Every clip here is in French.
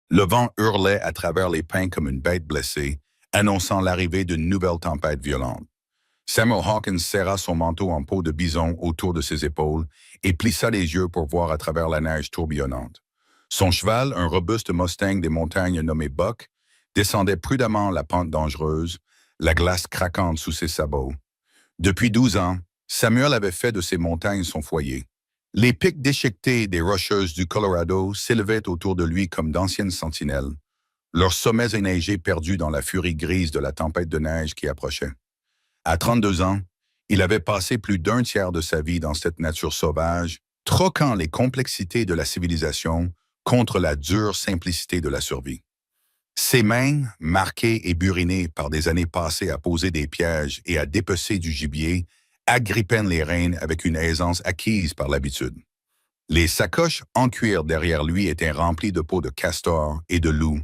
Le vent hurlait à travers les pins comme une bête blessée, annonçant l'arrivée d'une nouvelle tempête violente. Samuel Hawkins serra son manteau en peau de bison autour de ses épaules et plissa les yeux pour voir à travers la neige tourbillonnante. Son cheval, un robuste Mustang des montagnes nommé Buck, descendait prudemment la pente dangereuse, la glace craquante sous ses sabots. Depuis 12 ans, Samuel avait fait de ces montagnes son foyer. Les pics déchiquetés des rocheuses du Colorado s'élevaient autour de lui comme d'anciennes sentinelles, leurs sommets enneigés perdus dans la furie grise de la tempête de neige qui approchait. À 32 ans, il avait passé plus d'un tiers de sa vie dans cette nature sauvage, troquant les complexités de la civilisation contre la dure simplicité de la survie. Ses mains, marquées et burinées par des années passées à poser des pièges et à dépecer du gibier, agrippaient les rênes avec une aisance acquise par l'habitude. Les sacoches en cuir derrière lui étaient remplies de peaux de castor et de loup,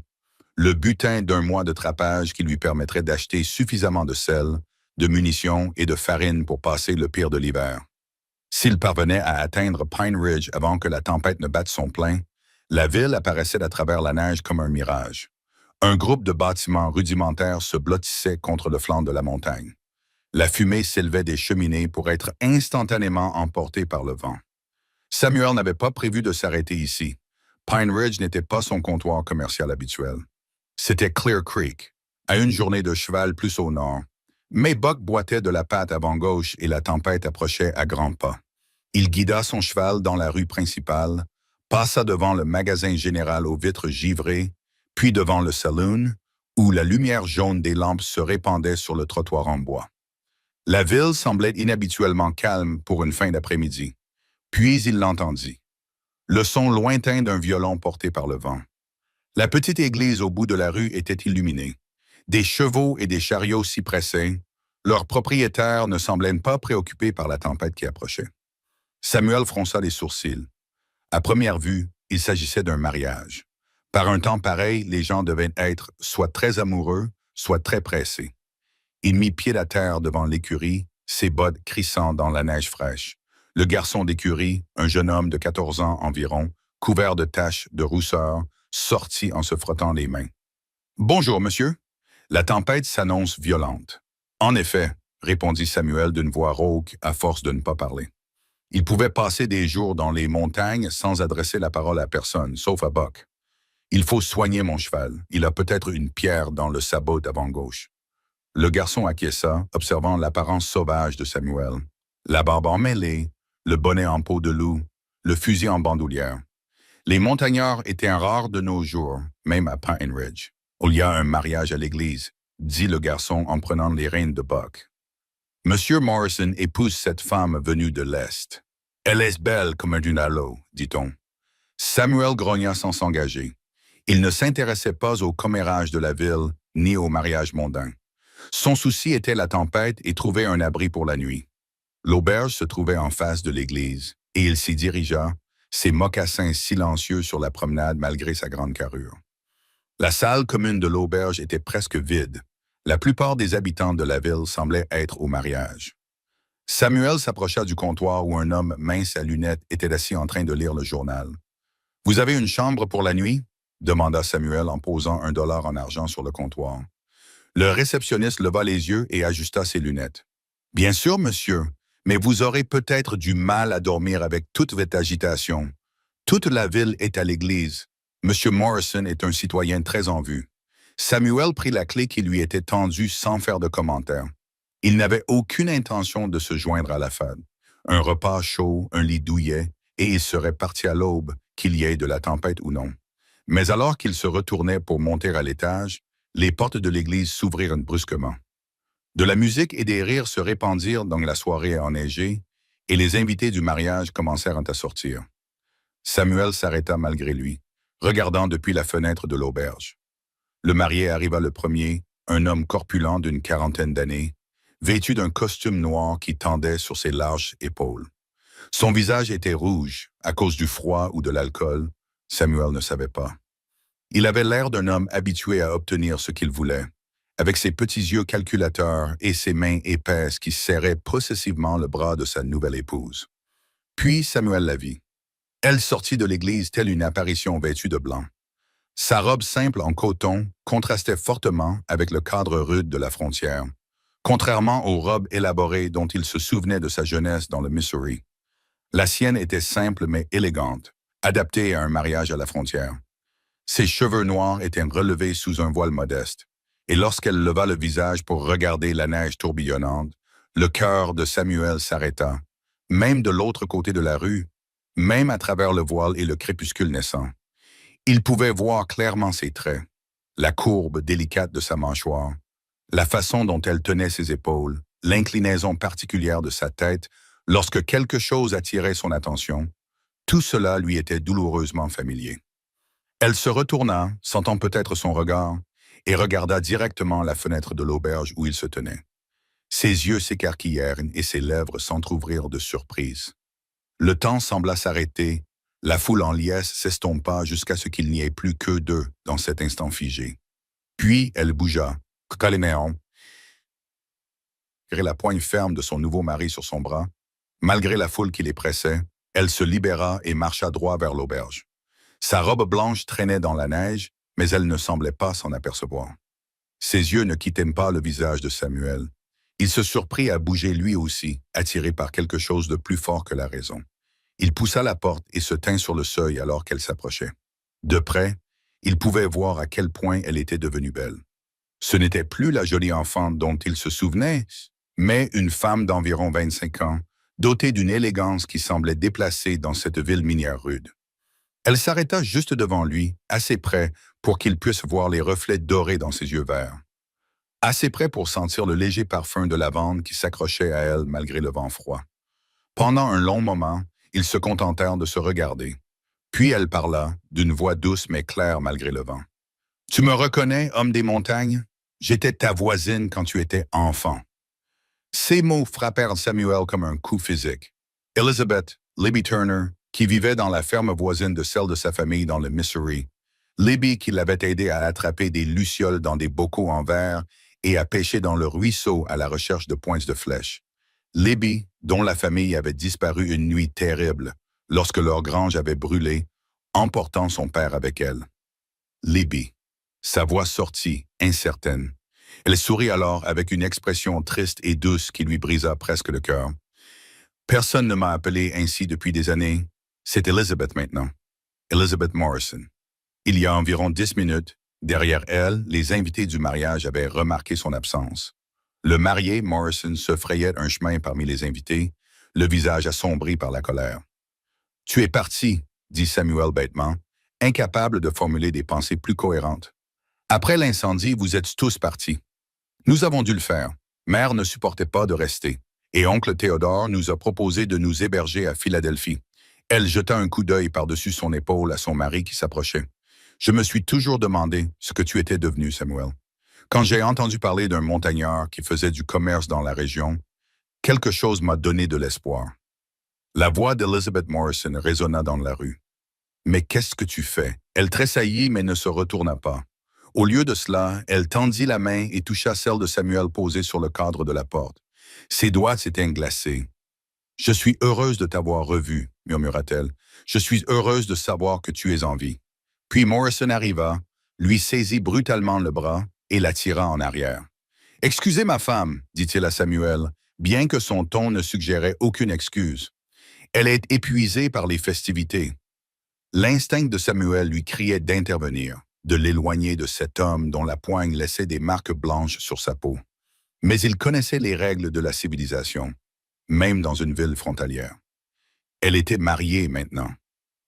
le butin d'un mois de trapage qui lui permettrait d'acheter suffisamment de sel, de munitions et de farine pour passer le pire de l'hiver. S'il parvenait à atteindre Pine Ridge avant que la tempête ne batte son plein, la ville apparaissait à travers la neige comme un mirage. Un groupe de bâtiments rudimentaires se blottissait contre le flanc de la montagne. La fumée s'élevait des cheminées pour être instantanément emportée par le vent. Samuel n'avait pas prévu de s'arrêter ici. Pine Ridge n'était pas son comptoir commercial habituel. C'était Clear Creek, à une journée de cheval plus au nord. Mais Buck boitait de la patte avant gauche et la tempête approchait à grands pas. Il guida son cheval dans la rue principale, passa devant le magasin général aux vitres givrées, puis devant le saloon, où la lumière jaune des lampes se répandait sur le trottoir en bois. La ville semblait inhabituellement calme pour une fin d'après-midi. Puis il l'entendit. Le son lointain d'un violon porté par le vent. La petite église au bout de la rue était illuminée. Des chevaux et des chariots s'y pressaient. Leurs propriétaires ne semblaient pas préoccupés par la tempête qui approchait. Samuel fronça les sourcils. À première vue, il s'agissait d'un mariage. Par un temps pareil, les gens devaient être soit très amoureux, soit très pressés. Il mit pied à terre devant l'écurie, ses bottes crissant dans la neige fraîche. Le garçon d'écurie, un jeune homme de 14 ans environ, couvert de taches de rousseur, sortit en se frottant les mains. « Bonjour, monsieur. La tempête s'annonce violente. » « En effet, » répondit Samuel d'une voix rauque à force de ne pas parler. Il pouvait passer des jours dans les montagnes sans adresser la parole à personne, sauf à Buck. « Il faut soigner mon cheval. Il a peut-être une pierre dans le sabot d'avant gauche. » Le garçon acquiesça, observant l'apparence sauvage de Samuel. La barbe emmêlée, le bonnet en peau de loup, le fusil en bandoulière. Les montagnards étaient rares de nos jours, même à Pine Ridge. « Il y a un mariage à l'église, » dit le garçon en prenant les rênes de Buck. « Monsieur Morrison épouse cette femme venue de l'Est. Elle est belle comme un dunalo, dit-on. » Samuel grogna sans s'engager. Il ne s'intéressait pas au commérage de la ville, ni au mariage mondain. Son souci était la tempête et trouver un abri pour la nuit. L'auberge se trouvait en face de l'église, et il s'y dirigea, ses mocassins silencieux sur la promenade malgré sa grande carrure. La salle commune de l'auberge était presque vide. La plupart des habitants de la ville semblaient être au mariage. Samuel s'approcha du comptoir où un homme mince à lunettes était assis en train de lire le journal. « Vous avez une chambre pour la nuit? » demanda Samuel en posant $1 en argent sur le comptoir. Le réceptionniste leva les yeux et ajusta ses lunettes. « Bien sûr, monsieur, mais vous aurez peut-être du mal à dormir avec toute votre agitation. Toute la ville est à l'église. Monsieur Morrison est un citoyen très en vue. » Samuel prit la clé qui lui était tendue sans faire de commentaire. Il n'avait aucune intention de se joindre à la fête. Un repas chaud, un lit douillet, et il serait parti à l'aube, qu'il y ait de la tempête ou non. Mais alors qu'il se retournait pour monter à l'étage, les portes de l'église s'ouvrirent brusquement. De la musique et des rires se répandirent dans la soirée enneigée, et les invités du mariage commencèrent à sortir. Samuel s'arrêta malgré lui, regardant depuis la fenêtre de l'auberge. Le marié arriva le premier, un homme corpulent d'une 40aine d'années, vêtu d'un costume noir qui tendait sur ses larges épaules. Son visage était rouge, à cause du froid ou de l'alcool. Samuel ne savait pas. Il avait l'air d'un homme habitué à obtenir ce qu'il voulait, avec ses petits yeux calculateurs et ses mains épaisses qui serraient possessivement le bras de sa nouvelle épouse. Puis Samuel la vit. Elle sortit de l'église telle une apparition vêtue de blanc. Sa robe simple en coton contrastait fortement avec le cadre rude de la frontière, contrairement aux robes élaborées dont il se souvenait de sa jeunesse dans le Missouri. La sienne était simple mais élégante, adaptée à un mariage à la frontière. Ses cheveux noirs étaient relevés sous un voile modeste, et lorsqu'elle leva le visage pour regarder la neige tourbillonnante, le cœur de Samuel s'arrêta, même de l'autre côté de la rue, même à travers le voile et le crépuscule naissant. Il pouvait voir clairement ses traits, la courbe délicate de sa mâchoire, la façon dont elle tenait ses épaules, l'inclinaison particulière de sa tête lorsque quelque chose attirait son attention. Tout cela lui était douloureusement familier. Elle se retourna, sentant peut-être son regard, et regarda directement la fenêtre de l'auberge où il se tenait. Ses yeux s'écarquillèrent et ses lèvres s'entr'ouvrirent de surprise. Le temps sembla s'arrêter, la foule en liesse s'estompa jusqu'à ce qu'il n'y ait plus qu'eux deux dans cet instant figé. Puis elle bougea, Caléméon, malgré la poigne ferme de son nouveau mari sur son bras, malgré la foule qui les pressait, elle se libéra et marcha droit vers l'auberge. Sa robe blanche traînait dans la neige, mais elle ne semblait pas s'en apercevoir. Ses yeux ne quittaient pas le visage de Samuel. Il se surprit à bouger lui aussi, attiré par quelque chose de plus fort que la raison. Il poussa la porte et se tint sur le seuil alors qu'elle s'approchait. De près, il pouvait voir à quel point elle était devenue belle. Ce n'était plus la jolie enfant dont il se souvenait, mais une femme d'environ 25 ans, dotée d'une élégance qui semblait déplacée dans cette ville minière rude. Elle s'arrêta juste devant lui, assez près pour qu'il puisse voir les reflets dorés dans ses yeux verts. Assez près pour sentir le léger parfum de lavande qui s'accrochait à elle malgré le vent froid. Pendant un long moment, ils se contentèrent de se regarder. Puis elle parla, d'une voix douce mais claire malgré le vent. « Tu me reconnais, homme des montagnes? J'étais ta voisine quand tu étais enfant. » Ces mots frappèrent Samuel comme un coup physique. Elizabeth, Libby Turner, qui vivait dans la ferme voisine de celle de sa famille dans le Missouri. Libby qui l'avait aidé à attraper des lucioles dans des bocaux en verre et à pêcher dans le ruisseau à la recherche de pointes de flèches. Libby, dont la famille avait disparu une nuit terrible, lorsque leur grange avait brûlé, emportant son père avec elle. Libby. Sa voix sortit, incertaine. Elle sourit alors avec une expression triste et douce qui lui brisa presque le cœur. Personne ne m'a appelé ainsi depuis des années. C'est Elizabeth maintenant. Elizabeth Morrison. Il y a environ 10 minutes, derrière elle, les invités du mariage avaient remarqué son absence. Le marié, Morrison, se frayait un chemin parmi les invités, le visage assombri par la colère. « Tu es parti, » dit Samuel bêtement, incapable de formuler des pensées plus cohérentes. « Après l'incendie, vous êtes tous partis. Nous avons dû le faire. Mère ne supportait pas de rester, et oncle Théodore nous a proposé de nous héberger à Philadelphie. » Elle jeta un coup d'œil par-dessus son épaule à son mari qui s'approchait. « Je me suis toujours demandé ce que tu étais devenu, Samuel. Quand j'ai entendu parler d'un montagnard qui faisait du commerce dans la région, quelque chose m'a donné de l'espoir. » La voix d'Elizabeth Morrison résonna dans la rue. « Mais qu'est-ce que tu fais? » Elle tressaillit mais ne se retourna pas. Au lieu de cela, elle tendit la main et toucha celle de Samuel posée sur le cadre de la porte. Ses doigts s'étaient glacés. « Je suis heureuse de t'avoir revu, » murmura-t-elle. « Je suis heureuse de savoir que tu es en vie. » Puis Morrison arriva, lui saisit brutalement le bras et l'attira en arrière. « Excusez ma femme, » dit-il à Samuel, bien que son ton ne suggérait aucune excuse. « Elle est épuisée par les festivités. » L'instinct de Samuel lui criait d'intervenir, de l'éloigner de cet homme dont la poigne laissait des marques blanches sur sa peau. Mais il connaissait les règles de la civilisation, même dans une ville frontalière. Elle était mariée maintenant.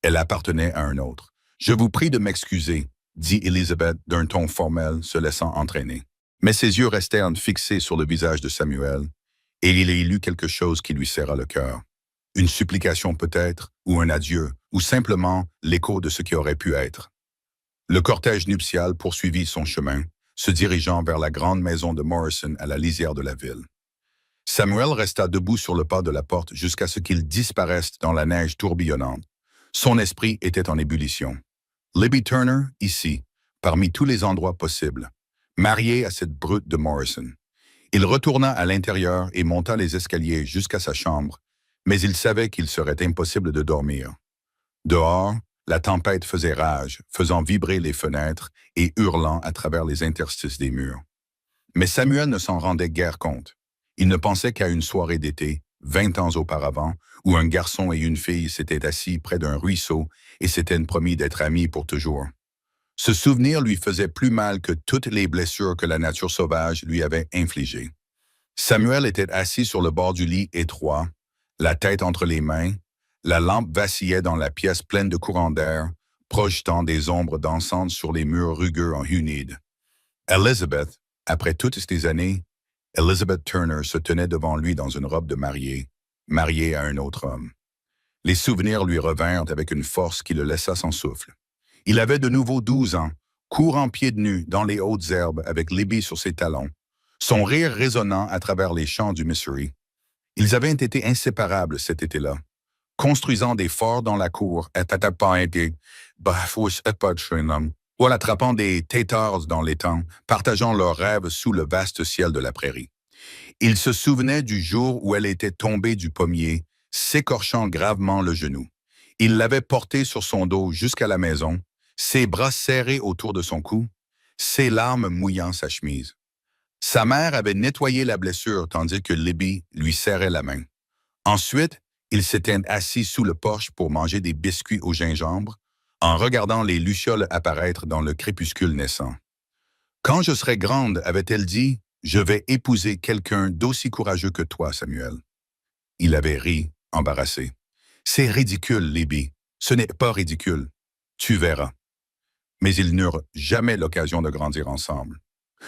Elle appartenait à un autre. « Je vous prie de m'excuser, » dit Elizabeth d'un ton formel, se laissant entraîner. Mais ses yeux restèrent fixés sur le visage de Samuel, et il y lut quelque chose qui lui serra le cœur. Une supplication peut-être, ou un adieu, ou simplement l'écho de ce qui aurait pu être. Le cortège nuptial poursuivit son chemin, se dirigeant vers la grande maison de Morrison à la lisière de la ville. Samuel resta debout sur le pas de la porte jusqu'à ce qu'il disparaisse dans la neige tourbillonnante. Son esprit était en ébullition. Libby Turner, ici, parmi tous les endroits possibles, mariée à cette brute de Morrison. Il retourna à l'intérieur et monta les escaliers jusqu'à sa chambre, mais il savait qu'il serait impossible de dormir. Dehors, La tempête faisait rage, faisant vibrer les fenêtres et hurlant à travers les interstices des murs. Mais Samuel ne s'en rendait guère compte. Il ne pensait qu'à une soirée d'été, 20 ans auparavant, où un garçon et une fille s'étaient assis près d'un ruisseau et s'étaient promis d'être amis pour toujours. Ce souvenir lui faisait plus mal que toutes les blessures que la nature sauvage lui avait infligées. Samuel était assis sur le bord du lit étroit, la tête entre les mains. La lampe vacillait dans la pièce pleine de courants d'air, projetant des ombres dansantes sur les murs rugueux en hunide. Elizabeth, après toutes ces années, Elizabeth Turner se tenait devant lui dans une robe de mariée, mariée à un autre homme. Les souvenirs lui revinrent avec une force qui le laissa sans souffle. Il avait de nouveau 12 ans, courant pieds nus dans les hautes herbes avec Libby sur ses talons, son rire résonnant à travers les champs du Missouri. Ils avaient été inséparables cet été-là, construisant des forts dans la cour, ou attrapant des têtards dans l'étang, partageant leurs rêves sous le vaste ciel de la prairie. Il se souvenait du jour où elle était tombée du pommier, s'écorchant gravement le genou. Il l'avait portée sur son dos jusqu'à la maison, ses bras serrés autour de son cou, ses larmes mouillant sa chemise. Sa mère avait nettoyé la blessure tandis que Libby lui serrait la main. Ensuite, il s'était assis sous le porche pour manger des biscuits au gingembre, en regardant les lucioles apparaître dans le crépuscule naissant. « Quand je serai grande, avait-elle dit, je vais épouser quelqu'un d'aussi courageux que toi, Samuel. » Il avait ri, embarrassé. « C'est ridicule, Libby. Ce n'est pas ridicule. Tu verras. » Mais ils n'eurent jamais l'occasion de grandir ensemble.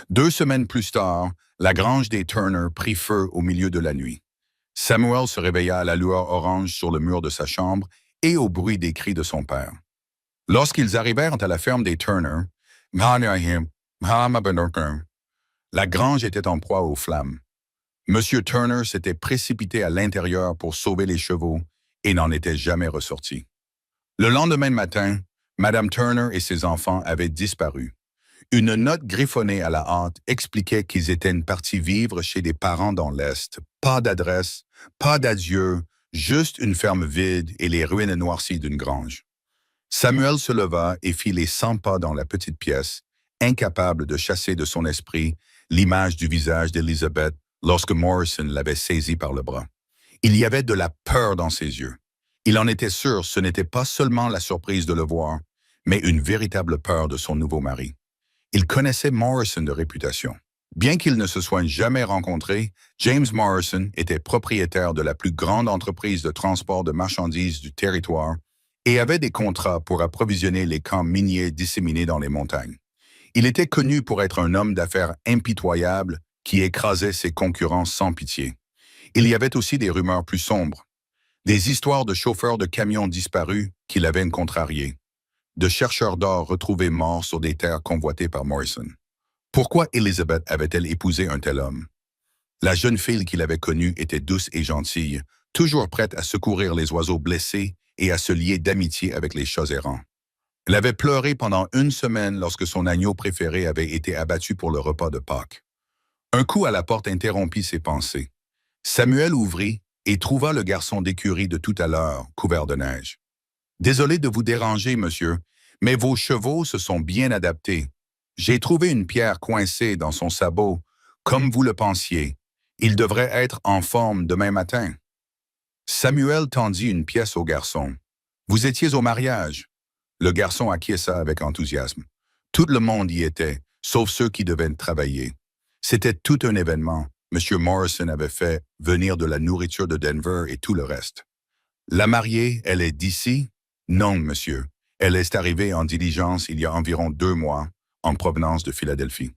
2 semaines plus tard, la grange des Turner prit feu au milieu de la nuit. Samuel se réveilla à la lueur orange sur le mur de sa chambre et au bruit des cris de son père. Lorsqu'ils arrivèrent à la ferme des Turner, la grange était en proie aux flammes. Monsieur Turner s'était précipité à l'intérieur pour sauver les chevaux et n'en était jamais ressorti. Le lendemain matin, Madame Turner et ses enfants avaient disparu. Une note griffonnée à la hâte expliquait qu'ils étaient partis vivre chez des parents dans l'Est. Pas d'adresse, pas d'adieu, juste une ferme vide et les ruines noircies d'une grange. Samuel se leva et fit les 100 pas dans la petite pièce, incapable de chasser de son esprit l'image du visage d'Elizabeth lorsque Morrison l'avait saisi par le bras. Il y avait de la peur dans ses yeux. Il en était sûr, ce n'était pas seulement la surprise de le voir, mais une véritable peur de son nouveau mari. Il connaissait Morrison de réputation. Bien qu'ils ne se soient jamais rencontrés, James Morrison était propriétaire de la plus grande entreprise de transport de marchandises du territoire et avait des contrats pour approvisionner les camps miniers disséminés dans les montagnes. Il était connu pour être un homme d'affaires impitoyable qui écrasait ses concurrents sans pitié. Il y avait aussi des rumeurs plus sombres, des histoires de chauffeurs de camions disparus qui l'avaient contrarié, de chercheurs d'or retrouvés morts sur des terres convoitées par Morrison. Pourquoi Elizabeth avait-elle épousé un tel homme? La jeune fille qu'il avait connue était douce et gentille, toujours prête à secourir les oiseaux blessés et à se lier d'amitié avec les chats errants. Elle avait pleuré pendant 1 semaine lorsque son agneau préféré avait été abattu pour le repas de Pâques. Un coup à la porte interrompit ses pensées. Samuel ouvrit et trouva le garçon d'écurie de tout à l'heure, couvert de neige. « Désolé de vous déranger, monsieur, mais vos chevaux se sont bien adaptés. J'ai trouvé une pierre coincée dans son sabot, comme vous le pensiez. Il devrait être en forme demain matin. » Samuel tendit une pièce au garçon. « Vous étiez au mariage. » Le garçon acquiesça avec enthousiasme. Tout le monde y était, sauf ceux qui devaient travailler. C'était tout un événement. M. Morrison avait fait venir de la nourriture de Denver et tout le reste. « La mariée, elle est d'ici? » »« Non, monsieur. Elle est arrivée en diligence il y a environ 2 mois, en provenance de Philadelphie.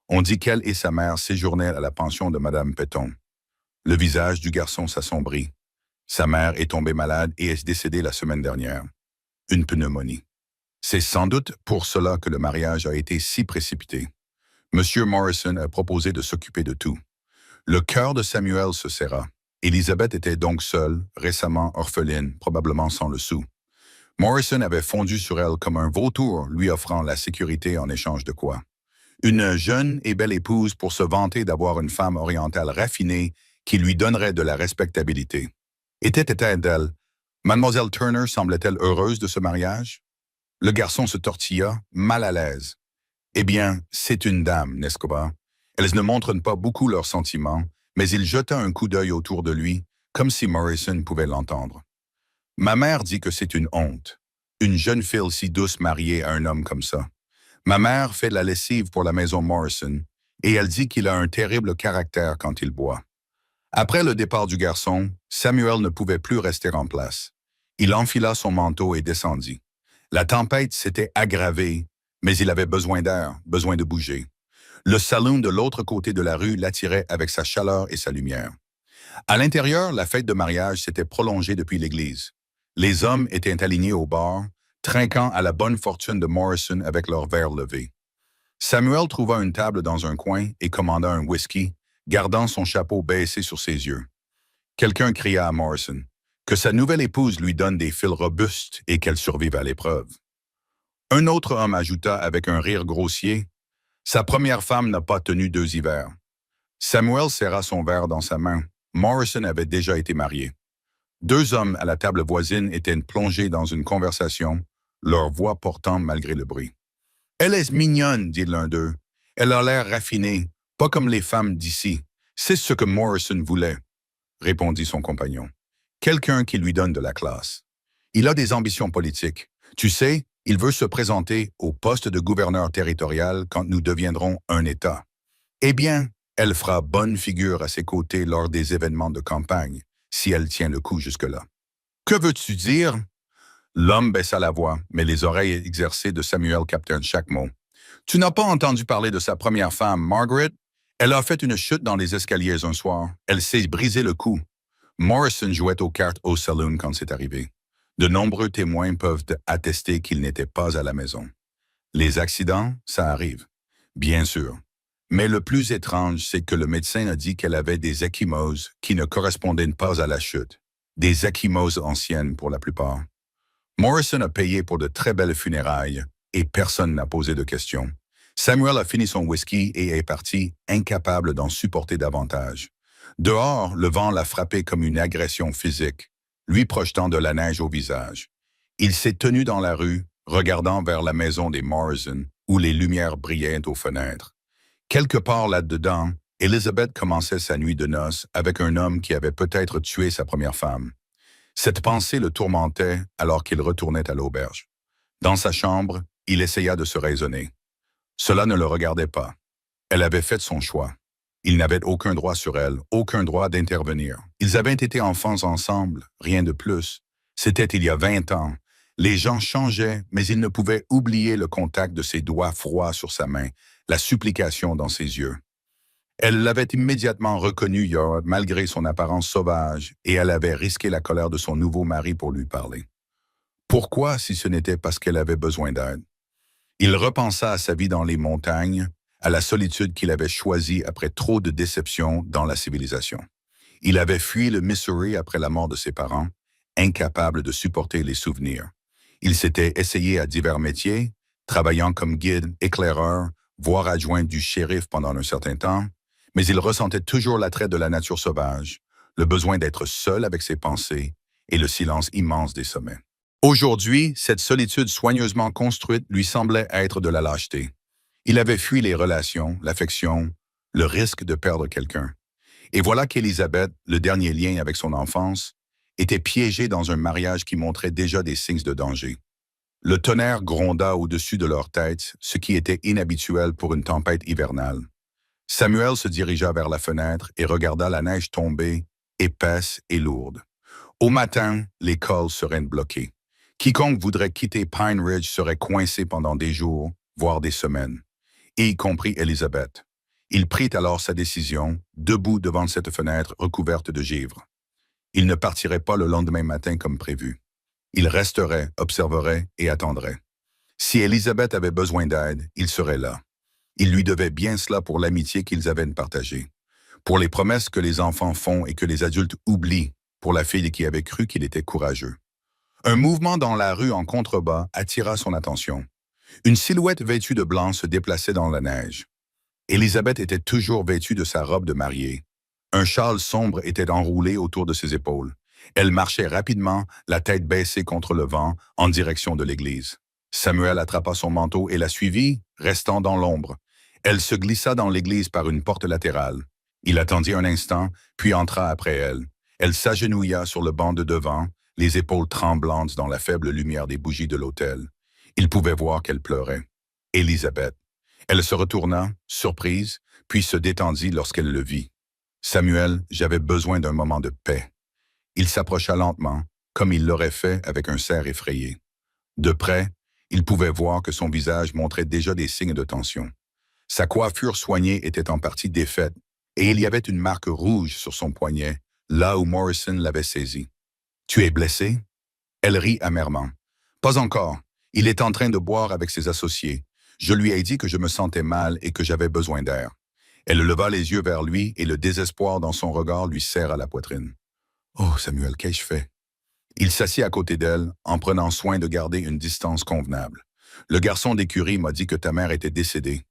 On dit qu'elle et sa mère séjournaient à la pension de Mme Petton. » Le visage du garçon s'assombrit. Sa mère est tombée malade et est décédée la semaine dernière. Une pneumonie. C'est sans doute pour cela que le mariage a été si précipité. M. Morrison a proposé de s'occuper de tout. Le cœur de Samuel se serra. Elizabeth était donc seule, récemment orpheline, probablement sans le sou. Morrison avait fondu sur elle comme un vautour, lui offrant la sécurité en échange de quoi? Une jeune et belle épouse pour se vanter d'avoir une femme orientale raffinée qui lui donnerait de la respectabilité. Était-elle d'elle? Mademoiselle Turner semblait-elle heureuse de ce mariage? Le garçon se tortilla, mal à l'aise. Eh bien, c'est une dame, n'est-ce pas? Elles ne montrent pas beaucoup leurs sentiments, mais il jeta un coup d'œil autour de lui, comme si Morrison pouvait l'entendre. Ma mère dit que c'est une honte. Une jeune fille si douce mariée à un homme comme ça. Ma mère fait la lessive pour la maison Morrison, et elle dit qu'il a un terrible caractère quand il boit. Après le départ du garçon, Samuel ne pouvait plus rester en place. Il enfila son manteau et descendit. La tempête s'était aggravée, mais il avait besoin d'air, besoin de bouger. Le saloon de l'autre côté de la rue l'attirait avec sa chaleur et sa lumière. À l'intérieur, la fête de mariage s'était prolongée depuis l'église. Les hommes étaient alignés au bar, trinquant à la bonne fortune de Morrison avec leurs verres levés. Samuel trouva une table dans un coin et commanda un whisky, gardant son chapeau baissé sur ses yeux. Quelqu'un cria à Morrison que sa nouvelle épouse lui donne des fils robustes et qu'elle survive à l'épreuve. Un autre homme ajouta avec un rire grossier, « Sa première femme n'a pas tenu 2 hivers. » Samuel serra son verre dans sa main. Morrison avait déjà été marié. 2 hommes à la table voisine étaient plongés dans une conversation, leur voix portant malgré le bruit. « Elle est mignonne, dit l'un d'eux. Elle a l'air raffinée, pas comme les femmes d'ici. C'est ce que Morrison voulait, répondit son compagnon. Quelqu'un qui lui donne de la classe. Il a des ambitions politiques. Tu sais, il veut se présenter au poste de gouverneur territorial quand nous deviendrons un État. Eh bien, elle fera bonne figure à ses côtés lors des événements de campagne, si elle tient le coup jusque-là. Que veux-tu dire? L'homme baissa la voix, mais les oreilles exercées de Samuel captèrent chaque mot. Tu n'as pas entendu parler de sa première femme, Margaret? Elle a fait une chute dans les escaliers un soir. Elle s'est brisé le cou. Morrison jouait aux cartes au saloon quand c'est arrivé. De nombreux témoins peuvent attester qu'il n'était pas à la maison. Les accidents, ça arrive. Bien sûr. Mais le plus étrange, c'est que le médecin a dit qu'elle avait des ecchymoses qui ne correspondaient pas à la chute. Des ecchymoses anciennes pour la plupart. Morrison a payé pour de très belles funérailles et personne n'a posé de questions. Samuel a fini son whisky et est parti, incapable d'en supporter davantage. Dehors, le vent l'a frappé comme une agression physique, lui projetant de la neige au visage. Il s'est tenu dans la rue, regardant vers la maison des Morrison, où les lumières brillaient aux fenêtres. Quelque part là-dedans, Elizabeth commençait sa nuit de noces avec un homme qui avait peut-être tué sa première femme. Cette pensée le tourmentait alors qu'il retournait à l'auberge. Dans sa chambre, il essaya de se raisonner. Cela ne le regardait pas. Elle avait fait son choix. Il n'avait aucun droit sur elle, aucun droit d'intervenir. Ils avaient été enfants ensemble, rien de plus. C'était il y a 20 ans. Les gens changeaient, mais il ne pouvait oublier le contact de ses doigts froids sur sa main, la supplication dans ses yeux. Elle l'avait immédiatement reconnu, Yord, malgré son apparence sauvage, et elle avait risqué la colère de son nouveau mari pour lui parler. Pourquoi, si ce n'était parce qu'elle avait besoin d'aide? Il repensa à sa vie dans les montagnes, à la solitude qu'il avait choisie après trop de déceptions dans la civilisation. Il avait fui le Missouri après la mort de ses parents, incapable de supporter les souvenirs. Il s'était essayé à divers métiers, travaillant comme guide, éclaireur, voire adjoint du shérif pendant un certain temps, mais il ressentait toujours l'attrait de la nature sauvage, le besoin d'être seul avec ses pensées et le silence immense des sommets. Aujourd'hui, cette solitude soigneusement construite lui semblait être de la lâcheté. Il avait fui les relations, l'affection, le risque de perdre quelqu'un. Et voilà qu'Élisabeth, le dernier lien avec son enfance, était piégée dans un mariage qui montrait déjà des signes de danger. Le tonnerre gronda au-dessus de leur tête, ce qui était inhabituel pour une tempête hivernale. Samuel se dirigea vers la fenêtre et regarda la neige tomber, épaisse et lourde. Au matin, l'école serait bloquée. Quiconque voudrait quitter Pine Ridge serait coincé pendant des jours, voire des semaines, et y compris Elizabeth. Il prit alors sa décision, debout devant cette fenêtre recouverte de givre. Il ne partirait pas le lendemain matin comme prévu. Il resterait, observerait et attendrait. Si Elizabeth avait besoin d'aide, il serait là. Il lui devait bien cela pour l'amitié qu'ils avaient partagée, pour les promesses que les enfants font et que les adultes oublient, pour la fille qui avait cru qu'il était courageux. Un mouvement dans la rue en contrebas attira son attention. Une silhouette vêtue de blanc se déplaçait dans la neige. Elizabeth était toujours vêtue de sa robe de mariée. Un châle sombre était enroulé autour de ses épaules. Elle marchait rapidement, la tête baissée contre le vent, en direction de l'église. Samuel attrapa son manteau et la suivit, restant dans l'ombre. Elle se glissa dans l'église par une porte latérale. Il attendit un instant, puis entra après elle. Elle s'agenouilla sur le banc de devant, les épaules tremblantes dans la faible lumière des bougies de l'autel. Il pouvait voir qu'elle pleurait. Élisabeth. Elle se retourna, surprise, puis se détendit lorsqu'elle le vit. Samuel, j'avais besoin d'un moment de paix. Il s'approcha lentement, comme il l'aurait fait avec un cerf effrayé. De près, il pouvait voir que son visage montrait déjà des signes de tension. Sa coiffure soignée était en partie défaite, et il y avait une marque rouge sur son poignet, là où Morrison l'avait saisi. « Tu es blessé ?» Elle rit amèrement. « Pas encore. Il est en train de boire avec ses associés. Je lui ai dit que je me sentais mal et que j'avais besoin d'air. » Elle leva les yeux vers lui et le désespoir dans son regard lui serra la poitrine. « Oh, Samuel, qu'ai-je fait? » Il s'assit à côté d'elle, en prenant soin de garder une distance convenable. « Le garçon d'écurie m'a dit que ta mère était décédée.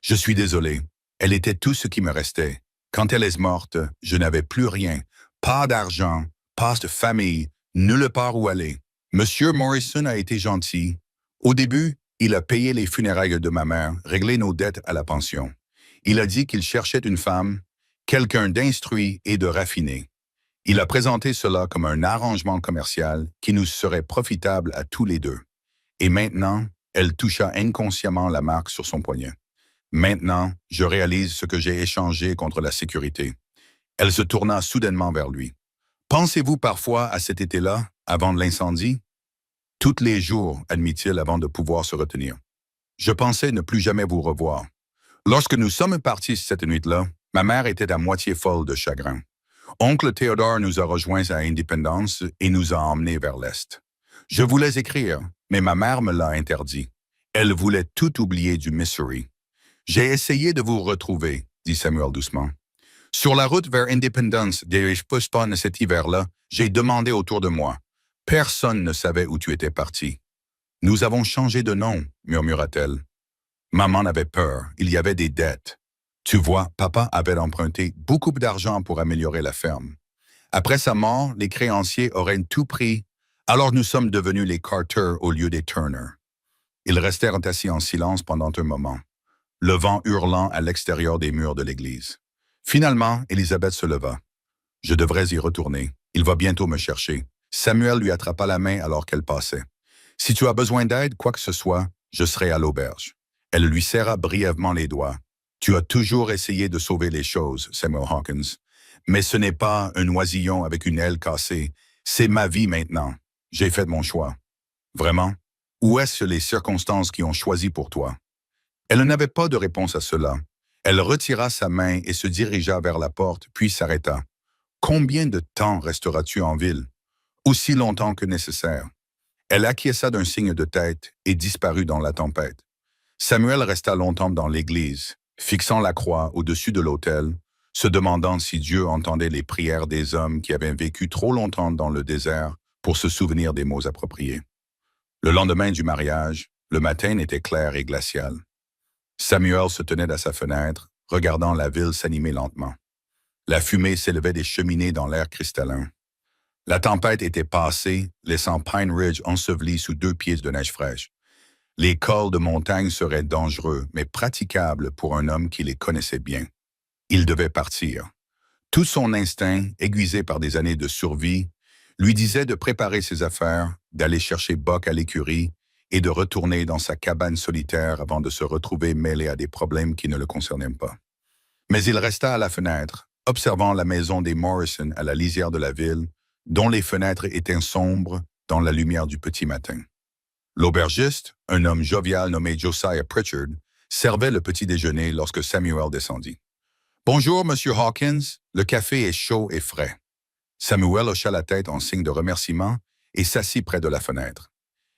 Je suis désolé. Elle était tout ce qui me restait. Quand elle est morte, je n'avais plus rien. Pas d'argent, pas de famille, nulle part où aller. Monsieur Morrison a été gentil. Au début, il a payé les funérailles de ma mère, réglé nos dettes à la pension. Il a dit qu'il cherchait une femme, quelqu'un d'instruit et de raffiné. Il a présenté cela comme un arrangement commercial qui nous serait profitable à tous les deux. Et maintenant, elle toucha inconsciemment la marque sur son poignet. Maintenant, je réalise ce que j'ai échangé contre la sécurité. Elle se tourna soudainement vers lui. Pensez-vous parfois à cet été-là, avant l'incendie? Tous les jours, admit-il avant de pouvoir se retenir. Je pensais ne plus jamais vous revoir. Lorsque nous sommes partis cette nuit-là, ma mère était à moitié folle de chagrin. Oncle Théodore nous a rejoints à Independence et nous a emmenés vers l'Est. Je voulais écrire, mais ma mère me l'a interdit. Elle voulait tout oublier du Missouri. J'ai essayé de vous retrouver, dit Samuel doucement. Sur la route vers Independence, des postpones cet hiver-là, j'ai demandé autour de moi. Personne ne savait où tu étais parti. Nous avons changé de nom, murmura-t-elle. Maman avait peur, il y avait des dettes. Tu vois, papa avait emprunté beaucoup d'argent pour améliorer la ferme. Après sa mort, les créanciers auraient tout pris, alors nous sommes devenus les Carter au lieu des Turner. Ils restèrent assis en silence pendant un moment, le vent hurlant à l'extérieur des murs de l'église. Finalement, Élisabeth se leva. « Je devrais y retourner. Il va bientôt me chercher. » Samuel lui attrapa la main alors qu'elle passait. « Si tu as besoin d'aide, quoi que ce soit, je serai à l'auberge. » Elle lui serra brièvement les doigts. « Tu as toujours essayé de sauver les choses, Samuel Hawkins. Mais ce n'est pas un oisillon avec une aile cassée. C'est ma vie maintenant. J'ai fait mon choix. » « Vraiment? Où est-ce les circonstances qui ont choisi pour toi? » Elle n'avait pas de réponse à cela. Elle retira sa main et se dirigea vers la porte, puis s'arrêta. « Combien de temps resteras-tu en ville? » « Aussi longtemps que nécessaire. » Elle acquiesça d'un signe de tête et disparut dans la tempête. Samuel resta longtemps dans l'église, fixant la croix au-dessus de l'autel, se demandant si Dieu entendait les prières des hommes qui avaient vécu trop longtemps dans le désert pour se souvenir des mots appropriés. Le lendemain du mariage, le matin était clair et glacial. Samuel se tenait à sa fenêtre, regardant la ville s'animer lentement. La fumée s'élevait des cheminées dans l'air cristallin. La tempête était passée, laissant Pine Ridge enseveli sous 2 pieds de neige fraîche. Les cols de montagne seraient dangereux, mais praticables pour un homme qui les connaissait bien. Il devait partir. Tout son instinct, aiguisé par des années de survie, lui disait de préparer ses affaires, d'aller chercher Buck à l'écurie et de retourner dans sa cabane solitaire avant de se retrouver mêlé à des problèmes qui ne le concernaient pas. Mais il resta à la fenêtre, observant la maison des Morrison à la lisière de la ville, dont les fenêtres étaient sombres dans la lumière du petit matin. L'aubergiste, un homme jovial nommé Josiah Pritchard, servait le petit déjeuner lorsque Samuel descendit. « Bonjour, Monsieur Hawkins, le café est chaud et frais. » Samuel hocha la tête en signe de remerciement et s'assit près de la fenêtre.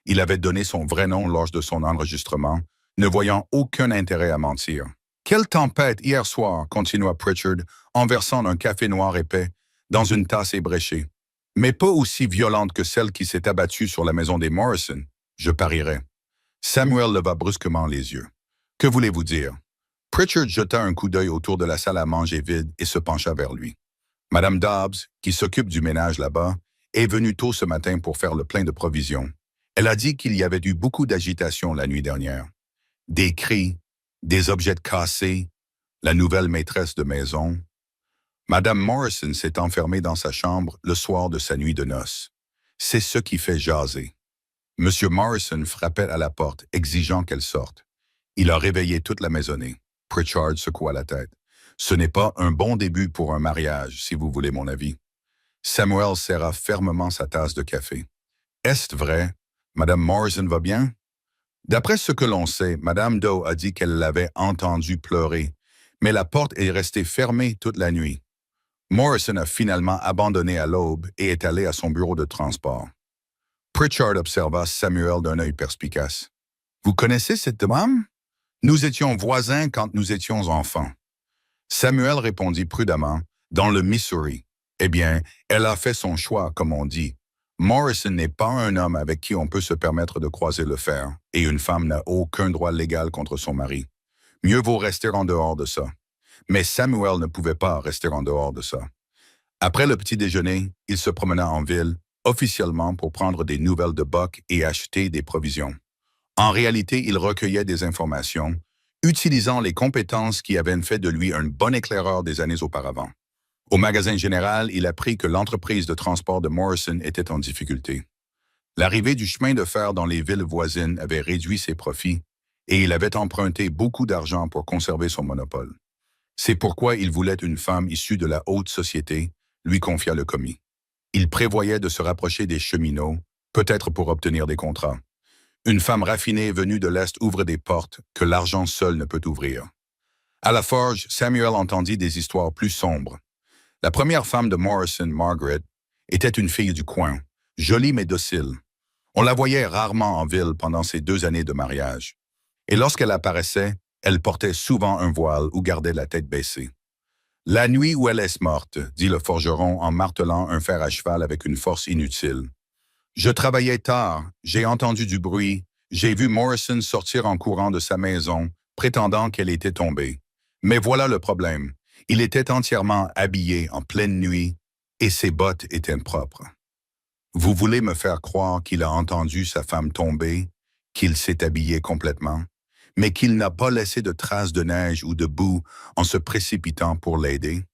Il avait donné son vrai nom lors de son enregistrement, ne voyant aucun intérêt à mentir. « Quelle tempête hier soir !» continua Pritchard, en versant un café noir épais dans une tasse ébréchée. Mais pas aussi violente que celle qui s'est abattue sur la maison des Morrison, je parierais. Samuel leva brusquement les yeux. « Que voulez-vous dire? » Pritchard jeta un coup d'œil autour de la salle à manger vide et se pencha vers lui. « Madame Dobbs, qui s'occupe du ménage là-bas, est venue tôt ce matin pour faire le plein de provisions. Elle a dit qu'il y avait eu beaucoup d'agitation la nuit dernière. Des cris, des objets cassés, la nouvelle maîtresse de maison. Madame Morrison s'est enfermée dans sa chambre le soir de sa nuit de noces. C'est ce qui fait jaser. Monsieur Morrison frappait à la porte, exigeant qu'elle sorte. Il a réveillé toute la maisonnée. Pritchard secoua la tête. Ce n'est pas un bon début pour un mariage, si vous voulez mon avis. Samuel serra fermement sa tasse de café. Est-ce vrai? Madame Morrison va bien? D'après ce que l'on sait, Madame Doe a dit qu'elle l'avait entendu pleurer, mais la porte est restée fermée toute la nuit. Morrison a finalement abandonné à l'aube et est allé à son bureau de transport. Pritchard observa Samuel d'un œil perspicace. « Vous connaissez cette dame? Nous étions voisins quand nous étions enfants. » Samuel répondit prudemment, « Dans le Missouri. Eh bien, elle a fait son choix, comme on dit. Morrison n'est pas un homme avec qui on peut se permettre de croiser le fer, et une femme n'a aucun droit légal contre son mari. Mieux vaut rester en dehors de ça. » Mais Samuel ne pouvait pas rester en dehors de ça. Après le petit déjeuner, il se promena en ville, officiellement pour prendre des nouvelles de Buck et acheter des provisions. En réalité, il recueillait des informations, utilisant les compétences qui avaient fait de lui un bon éclaireur des années auparavant. Au magasin général, il apprit que l'entreprise de transport de Morrison était en difficulté. L'arrivée du chemin de fer dans les villes voisines avait réduit ses profits et il avait emprunté beaucoup d'argent pour conserver son monopole. C'est pourquoi il voulait une femme issue de la haute société, lui confia le commis. Il prévoyait de se rapprocher des cheminots, peut-être pour obtenir des contrats. Une femme raffinée venue de l'Est ouvre des portes que l'argent seul ne peut ouvrir. À la forge, Samuel entendit des histoires plus sombres. La première femme de Morrison, Margaret, était une fille du coin, jolie mais docile. On la voyait rarement en ville pendant ses 2 années de mariage. Et lorsqu'elle apparaissait, elle portait souvent un voile ou gardait la tête baissée. « La nuit où elle est morte, » dit le forgeron en martelant un fer à cheval avec une force inutile. « Je travaillais tard, j'ai entendu du bruit, j'ai vu Morrison sortir en courant de sa maison, prétendant qu'elle était tombée. Mais voilà le problème. Il était entièrement habillé en pleine nuit et ses bottes étaient propres. Vous voulez me faire croire qu'il a entendu sa femme tomber, qu'il s'est habillé complètement, mais qu'il n'a pas laissé de traces de neige ou de boue en se précipitant pour l'aider? »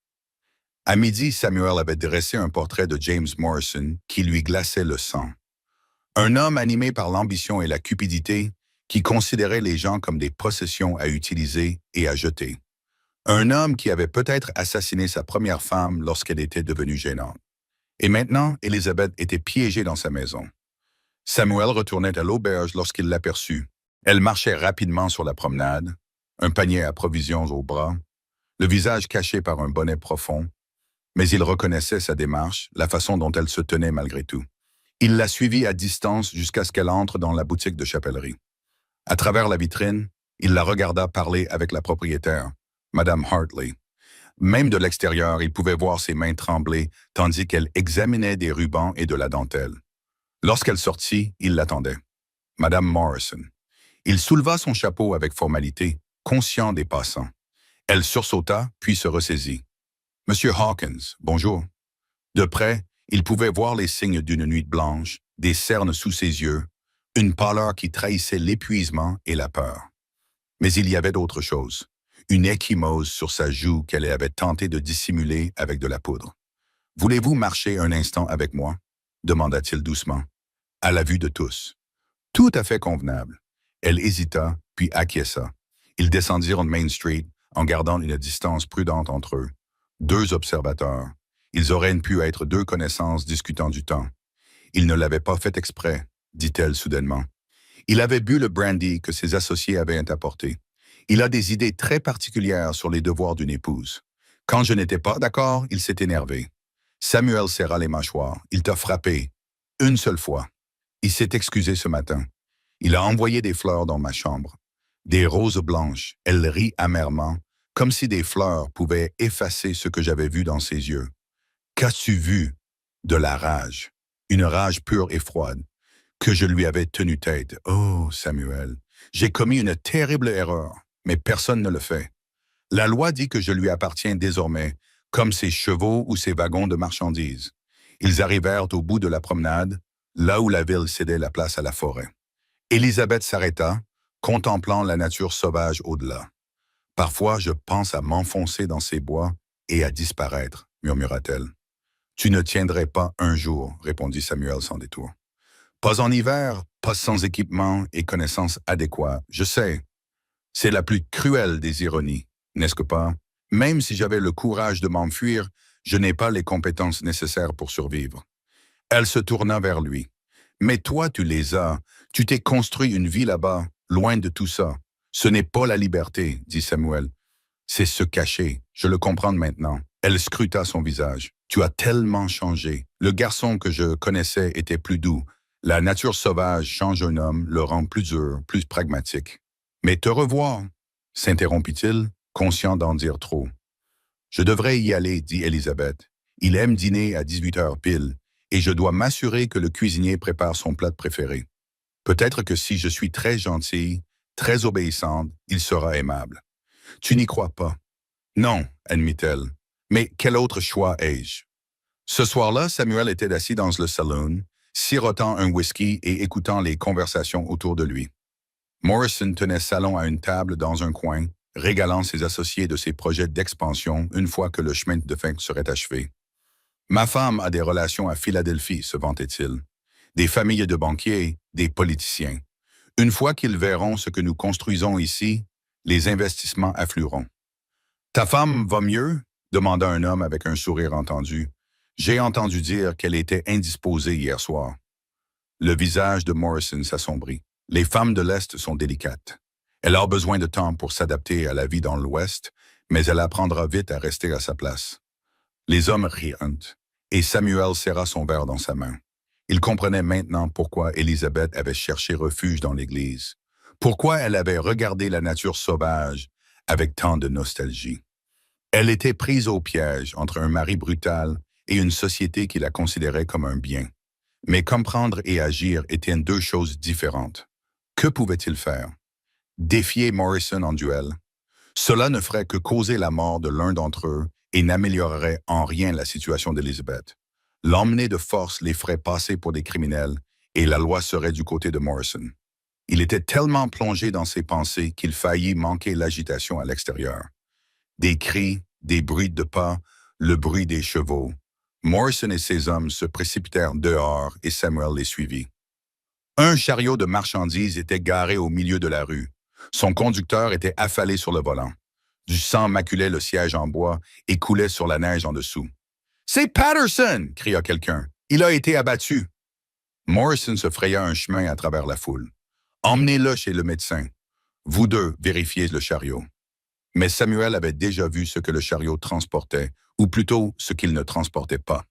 À midi, Samuel avait dressé un portrait de James Morrison qui lui glaçait le sang. Un homme animé par l'ambition et la cupidité qui considérait les gens comme des possessions à utiliser et à jeter. Un homme qui avait peut-être assassiné sa première femme lorsqu'elle était devenue gênante. Et maintenant, Elizabeth était piégée dans sa maison. Samuel retournait à l'auberge lorsqu'il l'aperçut. Elle marchait rapidement sur la promenade, un panier à provisions au bras, le visage caché par un bonnet profond, mais il reconnaissait sa démarche, la façon dont elle se tenait malgré tout. Il la suivit à distance jusqu'à ce qu'elle entre dans la boutique de chapellerie. À travers la vitrine, il la regarda parler avec la propriétaire, Madame Hartley. Même de l'extérieur, il pouvait voir ses mains trembler tandis qu'elle examinait des rubans et de la dentelle. Lorsqu'elle sortit, il l'attendait. Madame Morrison. Il souleva son chapeau avec formalité, conscient des passants. Elle sursauta, puis se ressaisit. « Monsieur Hawkins, bonjour. » De près, il pouvait voir les signes d'une nuit blanche, des cernes sous ses yeux, une pâleur qui trahissait l'épuisement et la peur. Mais il y avait d'autres choses. Une ecchymose sur sa joue qu'elle avait tenté de dissimuler avec de la poudre. « Voulez-vous marcher un instant avec moi ?» demanda-t-il doucement, à la vue de tous. Tout à fait convenable. Elle hésita, puis acquiesça. Ils descendirent Main Street en gardant une distance prudente entre eux. 2 observateurs. Ils auraient pu être 2 connaissances discutant du temps. Il ne l'avait pas fait exprès, dit-elle soudainement. Il avait bu le brandy que ses associés avaient apporté. Il a des idées très particulières sur les devoirs d'une épouse. Quand je n'étais pas d'accord, il s'est énervé. Samuel serra les mâchoires. Il t'a frappé. Une seule fois. Il s'est excusé ce matin. Il a envoyé des fleurs dans ma chambre. Des roses blanches. Elle rit amèrement, comme si des fleurs pouvaient effacer ce que j'avais vu dans ses yeux. Qu'as-tu vu? De la rage. Une rage pure et froide. Que je lui avais tenu tête. Oh, Samuel, j'ai commis une terrible erreur, mais personne ne le fait. La loi dit que je lui appartiens désormais, comme ses chevaux ou ses wagons de marchandises. Ils arrivèrent au bout de la promenade. là où la ville cédait la place à la forêt. Élisabeth s'arrêta, contemplant la nature sauvage au-delà. « Parfois, je pense à m'enfoncer dans ces bois et à disparaître, » murmura-t-elle. « Tu ne tiendrais pas un jour, » répondit Samuel sans détour. « Pas en hiver, pas sans équipement et connaissances adéquats, je sais. C'est la plus cruelle des ironies, n'est-ce que pas? Même si j'avais le courage de m'enfuir, je n'ai pas les compétences nécessaires pour survivre. » Elle se tourna vers lui. « Mais toi, tu les as. Tu t'es construit une vie là-bas, loin de tout ça. Ce n'est pas la liberté, » dit Samuel. « C'est se cacher. Je le comprends maintenant. » Elle scruta son visage. « Tu as tellement changé. Le garçon que je connaissais était plus doux. La nature sauvage change un homme, le rend plus dur, plus pragmatique. »« Mais te revoir » s'interrompit-il, conscient d'en dire trop. « Je devrais y aller, » dit Élisabeth. « Il aime dîner à 18h pile, et je dois m'assurer que le cuisinier prépare son plat préféré. Peut-être que si je suis très gentille, très obéissante, il sera aimable. » « Tu n'y crois pas? »« Non, » admit-elle. « Mais quel autre choix ai-je? » Ce soir-là, Samuel était assis dans le saloon, sirotant un whisky et écoutant les conversations autour de lui. Morrison tenait salon à une table dans un coin, régalant ses associés de ses projets d'expansion une fois que le chemin de fer serait achevé. « Ma femme a des relations à Philadelphie, » se vantait-il. « Des familles de banquiers, des politiciens. Une fois qu'ils verront ce que nous construisons ici, les investissements afflueront. »« Ta femme va mieux ?» demanda un homme avec un sourire entendu. « J'ai entendu dire qu'elle était indisposée hier soir. » Le visage de Morrison s'assombrit. Les femmes de l'Est sont délicates. Elle a besoin de temps pour s'adapter à la vie dans l'Ouest, mais elle apprendra vite à rester à sa place. Les hommes rirent, et Samuel serra son verre dans sa main. Il comprenait maintenant pourquoi Élisabeth avait cherché refuge dans l'Église, pourquoi elle avait regardé la nature sauvage avec tant de nostalgie. Elle était prise au piège entre un mari brutal et une société qui la considérait comme un bien. Mais comprendre et agir étaient deux choses différentes. Que pouvait-il faire? Défier Morrison en duel? Cela ne ferait que causer la mort de l'un d'entre eux et n'améliorerait en rien la situation d'Elizabeth. L'emmener de force les ferait passer pour des criminels et la loi serait du côté de Morrison. Il était tellement plongé dans ses pensées qu'il faillit manquer l'agitation à l'extérieur. Des cris, des bruits de pas, le bruit des chevaux. Morrison et ses hommes se précipitèrent dehors et Samuel les suivit. Un chariot de marchandises était garé au milieu de la rue. Son conducteur était affalé sur le volant. Du sang maculait le siège en bois et coulait sur la neige en dessous. « C'est Patterson !» cria quelqu'un. « Il a été abattu. » Morrison se fraya un chemin à travers la foule. « Emmenez-le chez le médecin. Vous deux, vérifiez le chariot. » Mais Samuel avait déjà vu ce que le chariot transportait, ou plutôt ce qu'il ne transportait pas.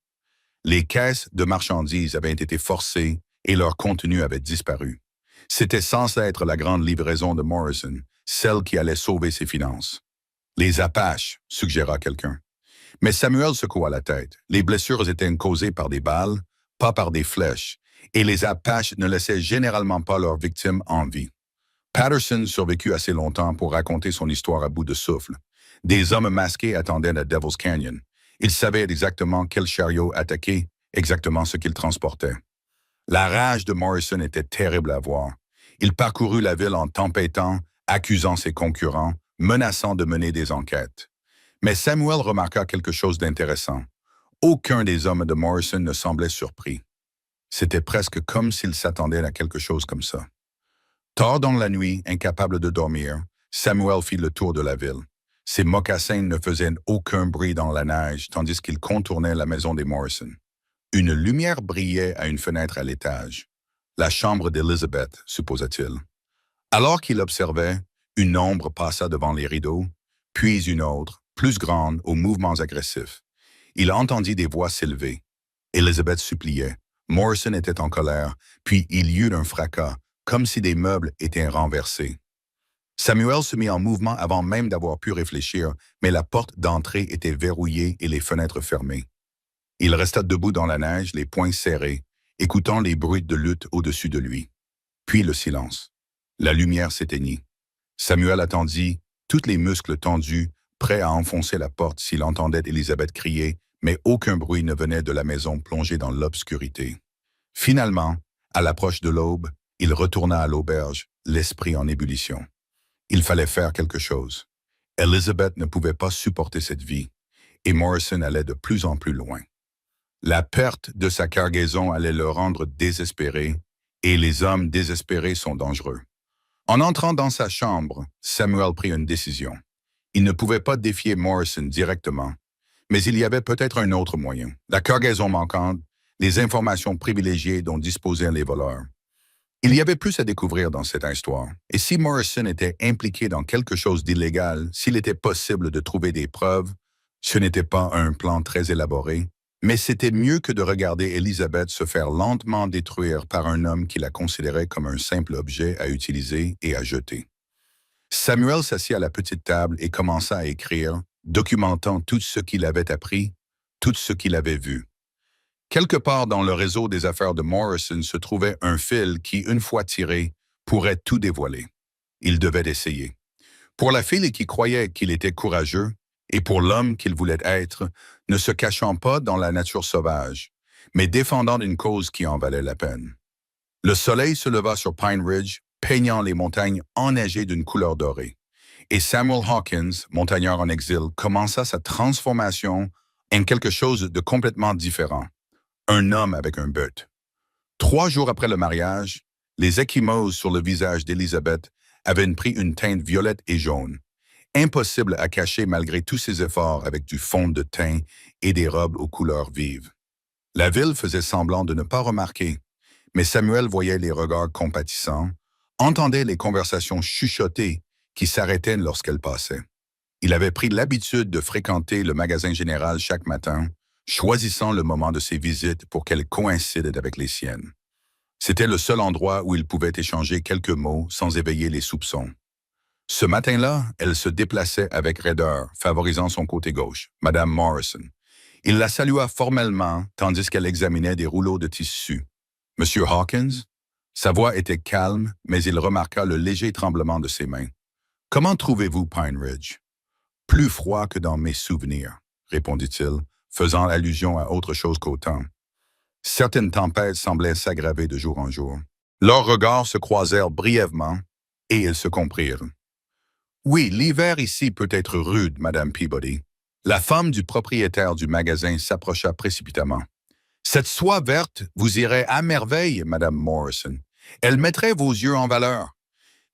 Les caisses de marchandises avaient été forcées et leur contenu avait disparu. C'était censé être la grande livraison de Morrison, celle qui allait sauver ses finances. « Les Apaches », suggéra quelqu'un. Mais Samuel secoua la tête. Les blessures étaient causées par des balles, pas par des flèches, et les Apaches ne laissaient généralement pas leurs victimes en vie. Patterson survécut assez longtemps pour raconter son histoire à bout de souffle. Des hommes masqués attendaient à Devil's Canyon. Ils savaient exactement quel chariot attaquer, exactement ce qu'il transportait. La rage de Morrison était terrible à voir. Il parcourut la ville en tempêtant, accusant ses concurrents, menaçant de mener des enquêtes. Mais Samuel remarqua quelque chose d'intéressant. Aucun des hommes de Morrison ne semblait surpris. C'était presque comme s'ils s'attendaient à quelque chose comme ça. Tard dans la nuit, incapable de dormir, Samuel fit le tour de la ville. Ses mocassins ne faisaient aucun bruit dans la neige tandis qu'il contournait la maison des Morrison. Une lumière brillait à une fenêtre à l'étage. La chambre d'Elizabeth, supposa-t-il. Alors qu'il observait, une ombre passa devant les rideaux, puis une autre, plus grande, aux mouvements agressifs. Il entendit des voix s'élever. Elizabeth suppliait. Morrison était en colère, puis il y eut un fracas, comme si des meubles étaient renversés. Samuel se mit en mouvement avant même d'avoir pu réfléchir, mais la porte d'entrée était verrouillée et les fenêtres fermées. Il resta debout dans la neige, les poings serrés, écoutant les bruits de lutte au-dessus de lui. Puis le silence. La lumière s'éteignit. Samuel attendit, tous les muscles tendus, prêt à enfoncer la porte s'il entendait Elizabeth crier, mais aucun bruit ne venait de la maison plongée dans l'obscurité. Finalement, à l'approche de l'aube, il retourna à l'auberge, l'esprit en ébullition. Il fallait faire quelque chose. Elizabeth ne pouvait pas supporter cette vie, et Morrison allait de plus en plus loin. La perte de sa cargaison allait le rendre désespéré, et les hommes désespérés sont dangereux. En entrant dans sa chambre, Samuel prit une décision. Il ne pouvait pas défier Morrison directement, mais il y avait peut-être un autre moyen. La cargaison manquante, les informations privilégiées dont disposaient les voleurs. Il y avait plus à découvrir dans cette histoire. Et si Morrison était impliqué dans quelque chose d'illégal, s'il était possible de trouver des preuves, ce n'était pas un plan très élaboré, mais c'était mieux que de regarder Elizabeth se faire lentement détruire par un homme qui la considérait comme un simple objet à utiliser et à jeter. Samuel s'assit à la petite table et commença à écrire, documentant tout ce qu'il avait appris, tout ce qu'il avait vu. Quelque part dans le réseau des affaires de Morrison se trouvait un fil qui, une fois tiré, pourrait tout dévoiler. Il devait essayer. Pour la fille qui croyait qu'il était courageux, et pour l'homme qu'il voulait être, ne se cachant pas dans la nature sauvage, mais défendant une cause qui en valait la peine. Le soleil se leva sur Pine Ridge, peignant les montagnes enneigées d'une couleur dorée. Et Samuel Hawkins, montagnard en exil, commença sa transformation en quelque chose de complètement différent. Un homme avec un but. 3 jours après le mariage, les ecchymoses sur le visage d'Elizabeth avaient pris une teinte violette et jaune. Impossible à cacher malgré tous ses efforts avec du fond de teint et des robes aux couleurs vives. La ville faisait semblant de ne pas remarquer, mais Samuel voyait les regards compatissants, entendait les conversations chuchotées qui s'arrêtaient lorsqu'elle passait. Il avait pris l'habitude de fréquenter le magasin général chaque matin, choisissant le moment de ses visites pour qu'elles coïncident avec les siennes. C'était le seul endroit où il pouvait échanger quelques mots sans éveiller les soupçons. Ce matin-là, elle se déplaçait avec raideur, favorisant son côté gauche, Madame Morrison. Il la salua formellement, tandis qu'elle examinait des rouleaux de tissu. « Monsieur Hawkins ?» Sa voix était calme, mais il remarqua le léger tremblement de ses mains. « Comment trouvez-vous Pine Ridge ?»« Plus froid que dans mes souvenirs, » répondit-il, faisant allusion à autre chose qu'au temps. Certaines tempêtes semblaient s'aggraver de jour en jour. Leurs regards se croisèrent brièvement, et ils se comprirent. « Oui, l'hiver ici peut être rude, Madame Peabody. » La femme du propriétaire du magasin s'approcha précipitamment. « Cette soie verte vous irait à merveille, Madame Morrison. Elle mettrait vos yeux en valeur. »«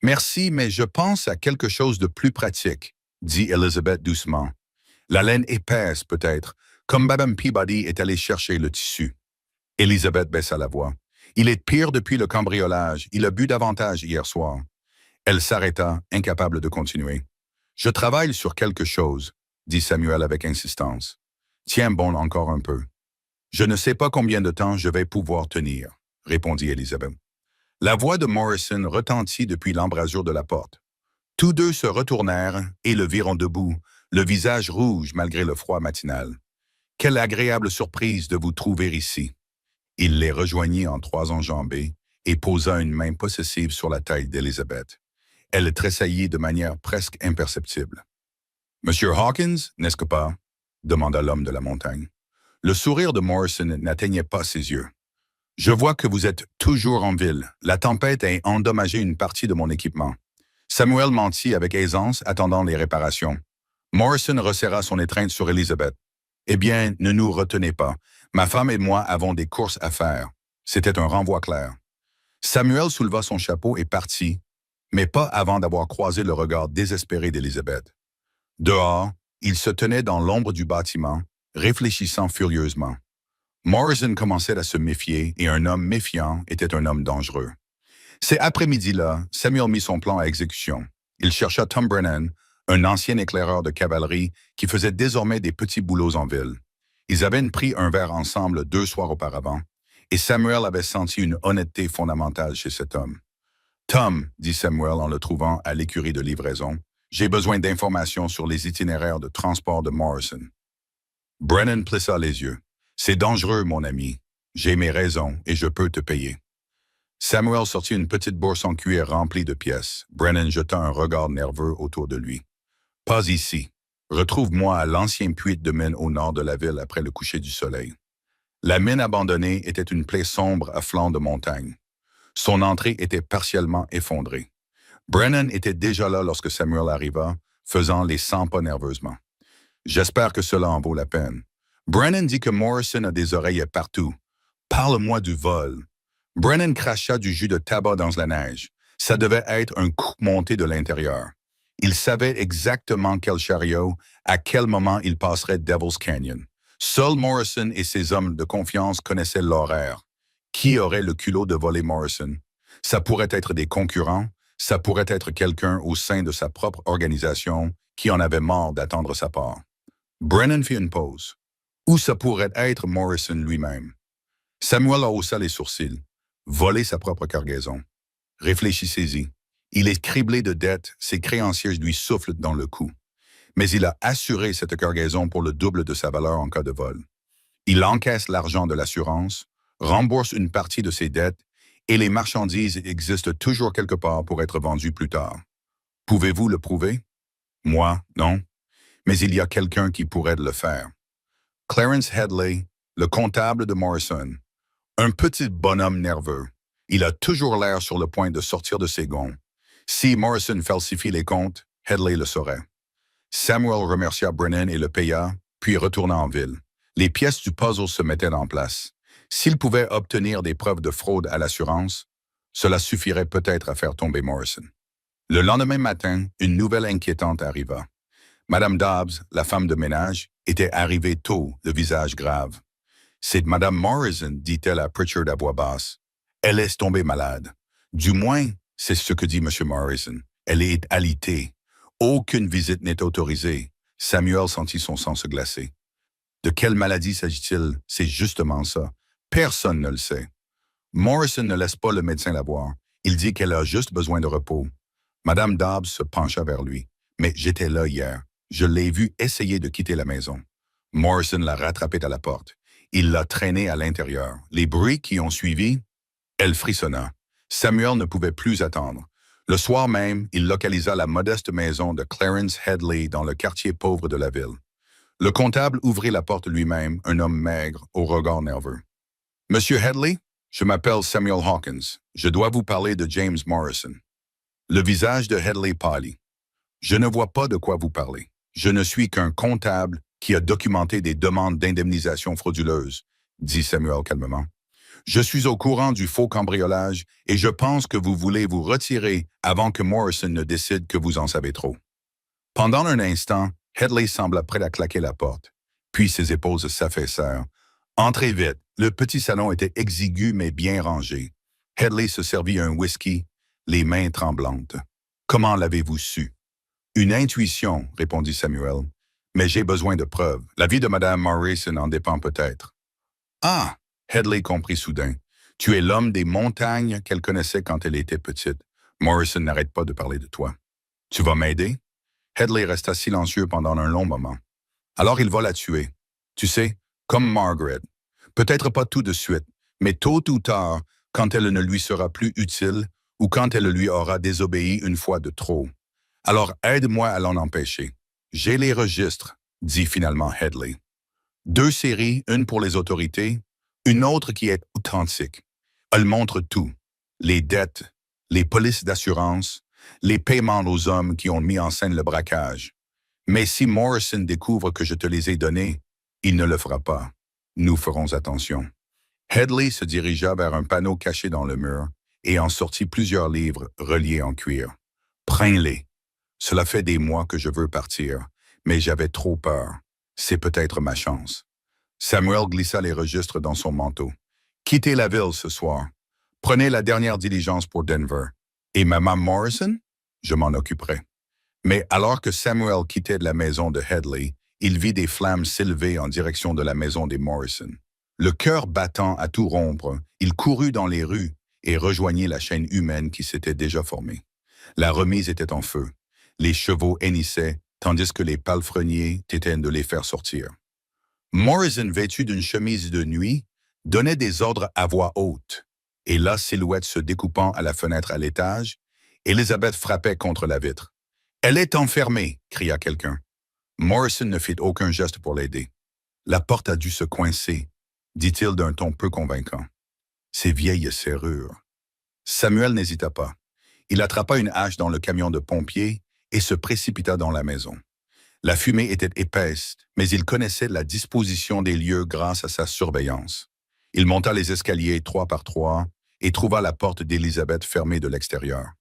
Merci, mais je pense à quelque chose de plus pratique, » dit Elizabeth doucement. « La laine épaisse, peut-être, comme Madame Peabody est allée chercher le tissu. » Elizabeth baissa la voix. « Il est pire depuis le cambriolage. Il a bu davantage hier soir. » Elle s'arrêta, incapable de continuer. « Je travaille sur quelque chose, » dit Samuel avec insistance. « Tiens bon encore un peu. »« Je ne sais pas combien de temps je vais pouvoir tenir, » répondit Elizabeth. La voix de Morrison retentit depuis l'embrasure de la porte. Tous deux se retournèrent et le virent debout, le visage rouge malgré le froid matinal. « Quelle agréable surprise de vous trouver ici. » Il les rejoignit en 3 enjambées et posa une main possessive sur la taille d'Elizabeth. Elle tressaillit de manière presque imperceptible. « Monsieur Hawkins, n'est-ce que pas? » demanda l'homme de la montagne. Le sourire de Morrison n'atteignait pas ses yeux. « Je vois que vous êtes toujours en ville. La tempête a endommagé une partie de mon équipement. » Samuel mentit avec aisance, attendant les réparations. Morrison resserra son étreinte sur Elizabeth. « Eh bien, ne nous retenez pas. Ma femme et moi avons des courses à faire. » C'était un renvoi clair. Samuel souleva son chapeau et partit, mais pas avant d'avoir croisé le regard désespéré d'Elizabeth. Dehors, il se tenait dans l'ombre du bâtiment, réfléchissant furieusement. Morrison commençait à se méfier et un homme méfiant était un homme dangereux. Ces après-midi-là, Samuel mit son plan à exécution. Il chercha Tom Brennan, un ancien éclaireur de cavalerie qui faisait désormais des petits boulots en ville. Ils avaient pris un verre ensemble 2 soirs auparavant, et Samuel avait senti une honnêteté fondamentale chez cet homme. « Tom, » dit Samuel en le trouvant à l'écurie de livraison, « j'ai besoin d'informations sur les itinéraires de transport de Morrison. » Brennan plissa les yeux. « C'est dangereux, mon ami. J'ai mes raisons et je peux te payer. » Samuel sortit une petite bourse en cuir remplie de pièces. Brennan jeta un regard nerveux autour de lui. « Pas ici. Retrouve-moi à l'ancien puits de mine au nord de la ville après le coucher du soleil. » La mine abandonnée était une plaie sombre à flanc de montagne. Son entrée était partiellement effondrée. Brennan était déjà là lorsque Samuel arriva, faisant les 100 pas nerveusement. J'espère que cela en vaut la peine. Brennan dit que Morrison a des oreilles partout. Parle-moi du vol. Brennan cracha du jus de tabac dans la neige. Ça devait être un coup monté de l'intérieur. Il savait exactement quel chariot, à quel moment il passerait Devil's Canyon. Seul Morrison et ses hommes de confiance connaissaient l'horaire. Qui aurait le culot de voler Morrison? Ça pourrait être des concurrents, ça pourrait être quelqu'un au sein de sa propre organisation qui en avait marre d'attendre sa part. Brennan fit une pause. Ou ça pourrait être Morrison lui-même. Samuel haussa les sourcils. Voler sa propre cargaison. Réfléchissez-y. Il est criblé de dettes, ses créanciers lui soufflent dans le cou. Mais il a assuré cette cargaison pour le double de sa valeur en cas de vol. Il encaisse l'argent de l'assurance, rembourse une partie de ses dettes et les marchandises existent toujours quelque part pour être vendues plus tard. Pouvez-vous le prouver? Moi, non. Mais il y a quelqu'un qui pourrait le faire. Clarence Headley, le comptable de Morrison. Un petit bonhomme nerveux. Il a toujours l'air sur le point de sortir de ses gonds. Si Morrison falsifie les comptes, Headley le saurait. Samuel remercia Brennan et le paya, puis retourna en ville. Les pièces du puzzle se mettaient en place. S'il pouvait obtenir des preuves de fraude à l'assurance, cela suffirait peut-être à faire tomber Morrison. Le lendemain matin, une nouvelle inquiétante arriva. Madame Dobbs, la femme de ménage, était arrivée tôt, le visage grave. « C'est Madame Morrison, dit-elle à Pritchard à voix basse. Elle est tombée malade. Du moins, c'est ce que dit M. Morrison. Elle est alitée. Aucune visite n'est autorisée. » Samuel sentit son sang se glacer. De quelle maladie s'agit-il? C'est justement ça. Personne ne le sait. Morrison ne laisse pas le médecin la voir. Il dit qu'elle a juste besoin de repos. Madame Dobbs se pencha vers lui. Mais j'étais là hier. Je l'ai vu essayer de quitter la maison. Morrison l'a rattrapée à la porte. Il l'a traînée à l'intérieur. Les bruits qui ont suivi, elle frissonna. Samuel ne pouvait plus attendre. Le soir même, il localisa la modeste maison de Clarence Headley dans le quartier pauvre de la ville. Le comptable ouvrit la porte lui-même, un homme maigre, au regard nerveux. « Monsieur Headley, je m'appelle Samuel Hawkins. Je dois vous parler de James Morrison. » Le visage de Headley pâlit. « Je ne vois pas de quoi vous parlez. Je ne suis qu'un comptable qui a documenté des demandes d'indemnisation frauduleuses, » dit Samuel calmement. « Je suis au courant du faux cambriolage et je pense que vous voulez vous retirer avant que Morrison ne décide que vous en savez trop. » Pendant un instant, Headley sembla prêt à claquer la porte. Puis ses épaules s'affaissèrent. « Entrez vite. » Le petit salon était exigu mais bien rangé. Headley se servit un whisky, les mains tremblantes. « Comment l'avez-vous su? » « Une intuition, » répondit Samuel. « Mais j'ai besoin de preuves. La vie de Mme Morrison en dépend peut-être. »« Ah! » Headley comprit soudain. « Tu es l'homme des montagnes qu'elle connaissait quand elle était petite. Morrison n'arrête pas de parler de toi. Tu vas m'aider? » Headley resta silencieux pendant un long moment. « Alors il va la tuer. Tu sais, comme Margaret. Peut-être pas tout de suite, mais tôt ou tard, quand elle ne lui sera plus utile ou quand elle lui aura désobéi une fois de trop. Alors aide-moi à l'en empêcher. J'ai les registres, dit finalement Headley. 2 séries, une pour les autorités, une autre qui est authentique. Elle montre tout. Les dettes, les polices d'assurance, les paiements aux hommes qui ont mis en scène le braquage. Mais si Morrison découvre que je te les ai donnés, il ne le fera pas. Nous ferons attention. Headley se dirigea vers un panneau caché dans le mur et en sortit plusieurs livres reliés en cuir. Prends-les. Cela fait des mois que je veux partir, mais j'avais trop peur. C'est peut-être ma chance. Samuel glissa les registres dans son manteau. Quittez la ville ce soir. Prenez la dernière diligence pour Denver. Et Maman Morrison? Je m'en occuperai. Mais alors que Samuel quittait la maison de Headley, il vit des flammes s'élever en direction de la maison des Morrison. Le cœur battant à tout rompre, il courut dans les rues et rejoignit la chaîne humaine qui s'était déjà formée. La remise était en feu. Les chevaux hennissaient, tandis que les palefreniers tâtaient de les faire sortir. Morrison, vêtu d'une chemise de nuit, donnait des ordres à voix haute, et la silhouette se découpant à la fenêtre à l'étage, Elizabeth frappait contre la vitre. « Elle est enfermée !» cria quelqu'un. Morrison ne fit aucun geste pour l'aider. La porte a dû se coincer. dit-il d'un ton peu convaincant. Ces vieilles serrures. Samuel n'hésita pas. Il attrapa une hache dans le camion de pompiers et se précipita dans la maison. La fumée était épaisse, mais il connaissait la disposition des lieux grâce à sa surveillance. Il monta les escaliers 3 par 3 et trouva la porte d'Élisabeth fermée de l'extérieur.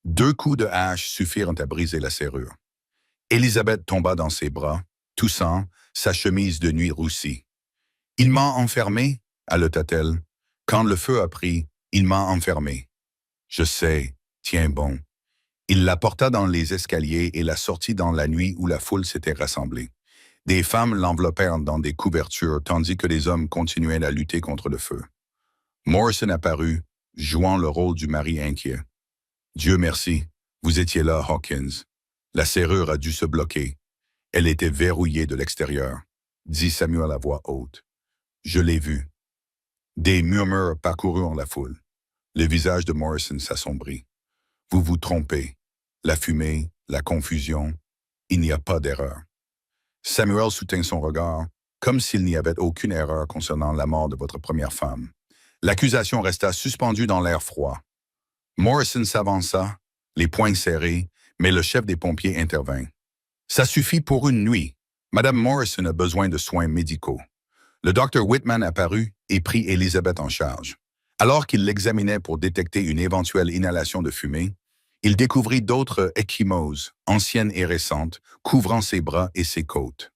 2 coups de hache suffirent à briser la serrure. Élisabeth tomba dans ses bras, toussant, sa chemise de nuit roussie. « Il m'a enfermé » haleta-t-elle. « Quand le feu a pris, il m'a enfermé. »« Je sais, tiens bon. » Il la porta dans les escaliers et la sortit dans la nuit où la foule s'était rassemblée. Des femmes l'enveloppèrent dans des couvertures tandis que les hommes continuaient à lutter contre le feu. Morrison apparut, jouant le rôle du mari inquiet. « Dieu merci, vous étiez là, Hawkins. La serrure a dû se bloquer. Elle était verrouillée de l'extérieur, » dit Samuel à voix haute. « Je l'ai vu. » Des murmures parcoururent la foule. Le visage de Morrison s'assombrit. « Vous vous trompez. La fumée, la confusion, il n'y a pas d'erreur. » Samuel soutint son regard, comme s'il n'y avait aucune erreur concernant la mort de votre première femme. L'accusation resta suspendue dans l'air froid. Morrison s'avança, les poings serrés, mais le chef des pompiers intervint. « Ça suffit pour une nuit. Madame Morrison a besoin de soins médicaux. » Le docteur Whitman apparut et prit Élisabeth en charge. Alors qu'il l'examinait pour détecter une éventuelle inhalation de fumée, il découvrit d'autres ecchymoses, anciennes et récentes, couvrant ses bras et ses côtes.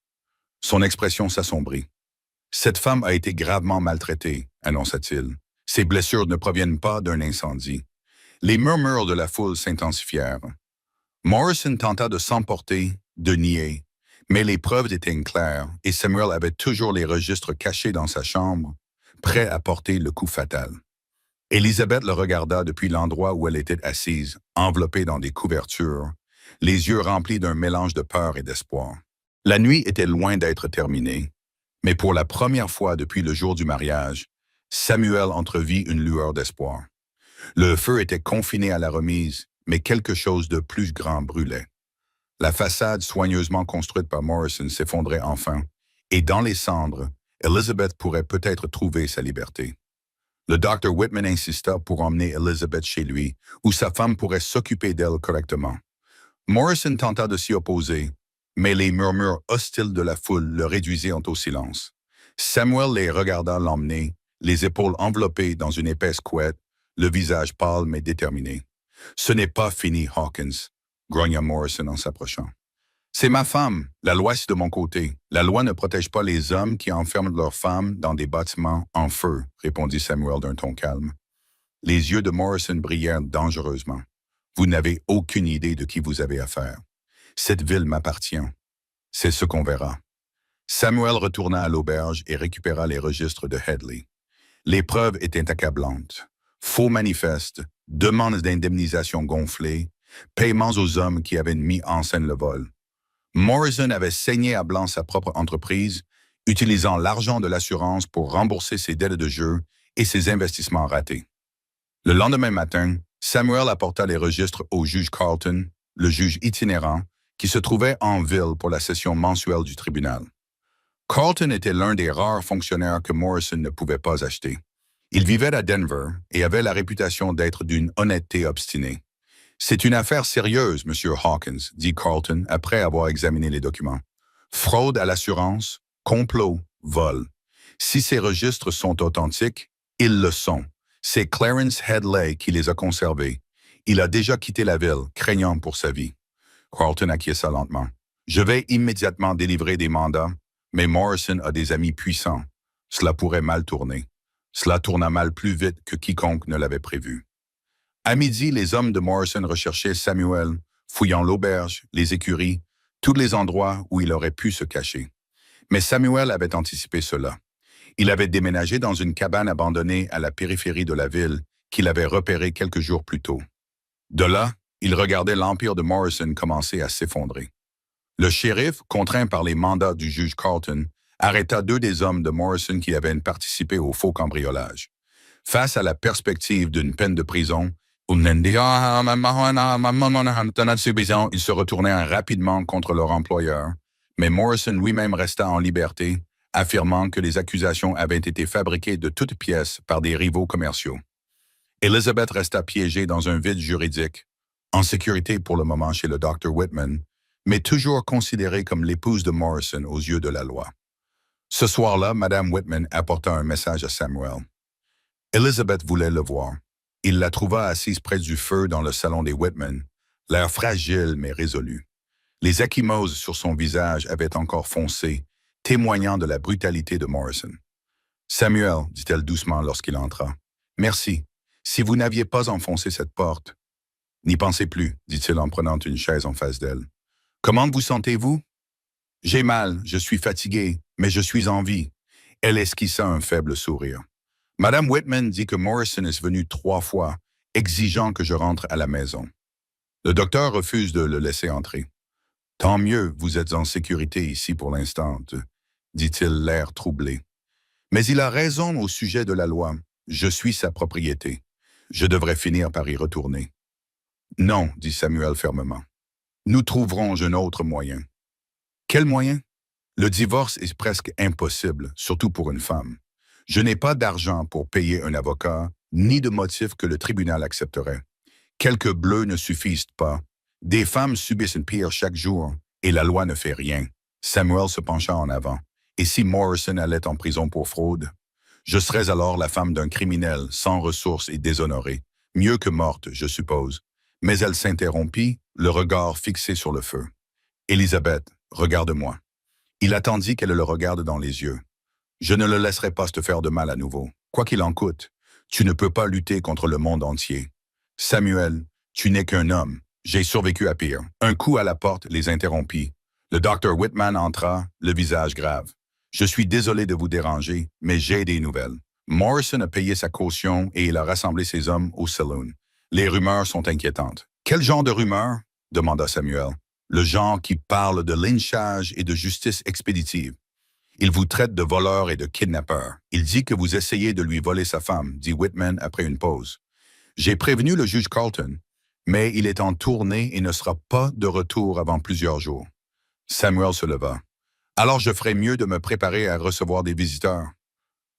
Son expression s'assombrit. « Cette femme a été gravement maltraitée, » annonça-t-il. « Ses blessures ne proviennent pas d'un incendie. » Les murmures de la foule s'intensifièrent. Morrison tenta de s'emporter, de nier, mais les preuves étaient claires et Samuel avait toujours les registres cachés dans sa chambre, prêt à porter le coup fatal. Élisabeth le regarda depuis l'endroit où elle était assise, enveloppée dans des couvertures, les yeux remplis d'un mélange de peur et d'espoir. La nuit était loin d'être terminée, mais pour la première fois depuis le jour du mariage, Samuel entrevit une lueur d'espoir. Le feu était confiné à la remise, mais quelque chose de plus grand brûlait. La façade soigneusement construite par Morrison s'effondrait enfin, et dans les cendres, Elizabeth pourrait peut-être trouver sa liberté. Le docteur Whitman insista pour emmener Elizabeth chez lui, où sa femme pourrait s'occuper d'elle correctement. Morrison tenta de s'y opposer, mais les murmures hostiles de la foule le réduisaient au silence. Samuel les regarda l'emmener, les épaules enveloppées dans une épaisse couette, le visage pâle mais déterminé. « Ce n'est pas fini, Hawkins, » grogna Morrison en s'approchant. « C'est ma femme, la loi est de mon côté. La loi ne protège pas les hommes qui enferment leurs femmes dans des bâtiments en feu, » répondit Samuel d'un ton calme. Les yeux de Morrison brillèrent dangereusement. « Vous n'avez aucune idée de qui vous avez affaire. Cette ville m'appartient. C'est ce qu'on verra. » Samuel retourna à l'auberge et récupéra les registres de Headley. Les preuves étaient accablantes. Faux manifestes, demandes d'indemnisation gonflées, paiements aux hommes qui avaient mis en scène le vol. Morrison avait saigné à blanc sa propre entreprise, utilisant l'argent de l'assurance pour rembourser ses dettes de jeu et ses investissements ratés. Le lendemain matin, Samuel apporta les registres au juge Carlton, le juge itinérant, qui se trouvait en ville pour la session mensuelle du tribunal. Carlton était l'un des rares fonctionnaires que Morrison ne pouvait pas acheter. Il vivait à Denver et avait la réputation d'être d'une honnêteté obstinée. « C'est une affaire sérieuse, Monsieur Hawkins, » dit Carlton après avoir examiné les documents. « Fraude à l'assurance, complot, vol. Si ces registres sont authentiques, ils le sont. C'est Clarence Headley qui les a conservés. Il a déjà quitté la ville, craignant pour sa vie. » Carlton acquiesça lentement. « Je vais immédiatement délivrer des mandats, mais Morrison a des amis puissants. Cela pourrait mal tourner. » Cela tourna mal plus vite que quiconque ne l'avait prévu. À midi, les hommes de Morrison recherchaient Samuel, fouillant l'auberge, les écuries, tous les endroits où il aurait pu se cacher. Mais Samuel avait anticipé cela. Il avait déménagé dans une cabane abandonnée à la périphérie de la ville qu'il avait repérée quelques jours plus tôt. De là, il regardait l'empire de Morrison commencer à s'effondrer. Le shérif, contraint par les mandats du juge Carlton, arrêta 2 des hommes de Morrison qui avaient participé au faux cambriolage. Face à la perspective d'une peine de prison, ils se retournèrent rapidement contre leur employeur, mais Morrison lui-même resta en liberté, affirmant que les accusations avaient été fabriquées de toutes pièces par des rivaux commerciaux. Elizabeth resta piégée dans un vide juridique, en sécurité pour le moment chez le Dr. Whitman, mais toujours considérée comme l'épouse de Morrison aux yeux de la loi. Ce soir-là, Madame Whitman apporta un message à Samuel. Elizabeth voulait le voir. Il la trouva assise près du feu dans le salon des Whitman, l'air fragile mais résolu. Les ecchymoses sur son visage avaient encore foncé, témoignant de la brutalité de Morrison. « Samuel, dit-elle doucement lorsqu'il entra. « Merci. Si vous n'aviez pas enfoncé cette porte. »« N'y pensez plus, dit-il en prenant une chaise en face d'elle. « Comment vous sentez-vous? »« J'ai mal, je suis fatigué, mais je suis en vie. » Elle esquissa un faible sourire. Madame Whitman dit que Morrison est venu 3 fois, exigeant que je rentre à la maison. Le docteur refuse de le laisser entrer. « Tant mieux, vous êtes en sécurité ici pour l'instant, dit-il l'air troublé. Mais il a raison au sujet de la loi. Je suis sa propriété. Je devrais finir par y retourner. Non, dit Samuel fermement. Nous trouverons un autre moyen. Quel moyen? Le divorce est presque impossible, surtout pour une femme. Je n'ai pas d'argent pour payer un avocat, ni de motif que le tribunal accepterait. Quelques bleus ne suffisent pas. Des femmes subissent une pire chaque jour, et la loi ne fait rien. Samuel se pencha en avant. Et si Morrison allait en prison pour fraude? Je serais alors la femme d'un criminel, sans ressources et déshonorée. Mieux que morte, je suppose. Mais elle s'interrompit, le regard fixé sur le feu. « Elizabeth, regarde-moi. » Il attendit qu'elle le regarde dans les yeux. « Je ne le laisserai pas te faire de mal à nouveau, quoi qu'il en coûte. Tu ne peux pas lutter contre le monde entier. Samuel, tu n'es qu'un homme. J'ai survécu à pire. » Un coup à la porte les interrompit. Le Dr. Whitman entra, le visage grave. « Je suis désolé de vous déranger, mais j'ai des nouvelles. Morrison a payé sa caution et il a rassemblé ses hommes au saloon. Les rumeurs sont inquiétantes. »« Quel genre de rumeurs? » demanda Samuel. « Le genre qui parle de lynchage et de justice expéditive. Il vous traite de voleur et de kidnappeur. Il dit que vous essayez de lui voler sa femme, dit Whitman après une pause. J'ai prévenu le juge Carlton, mais il est en tournée et ne sera pas de retour avant plusieurs jours. » Samuel se leva. « Alors je ferais mieux de me préparer à recevoir des visiteurs. »«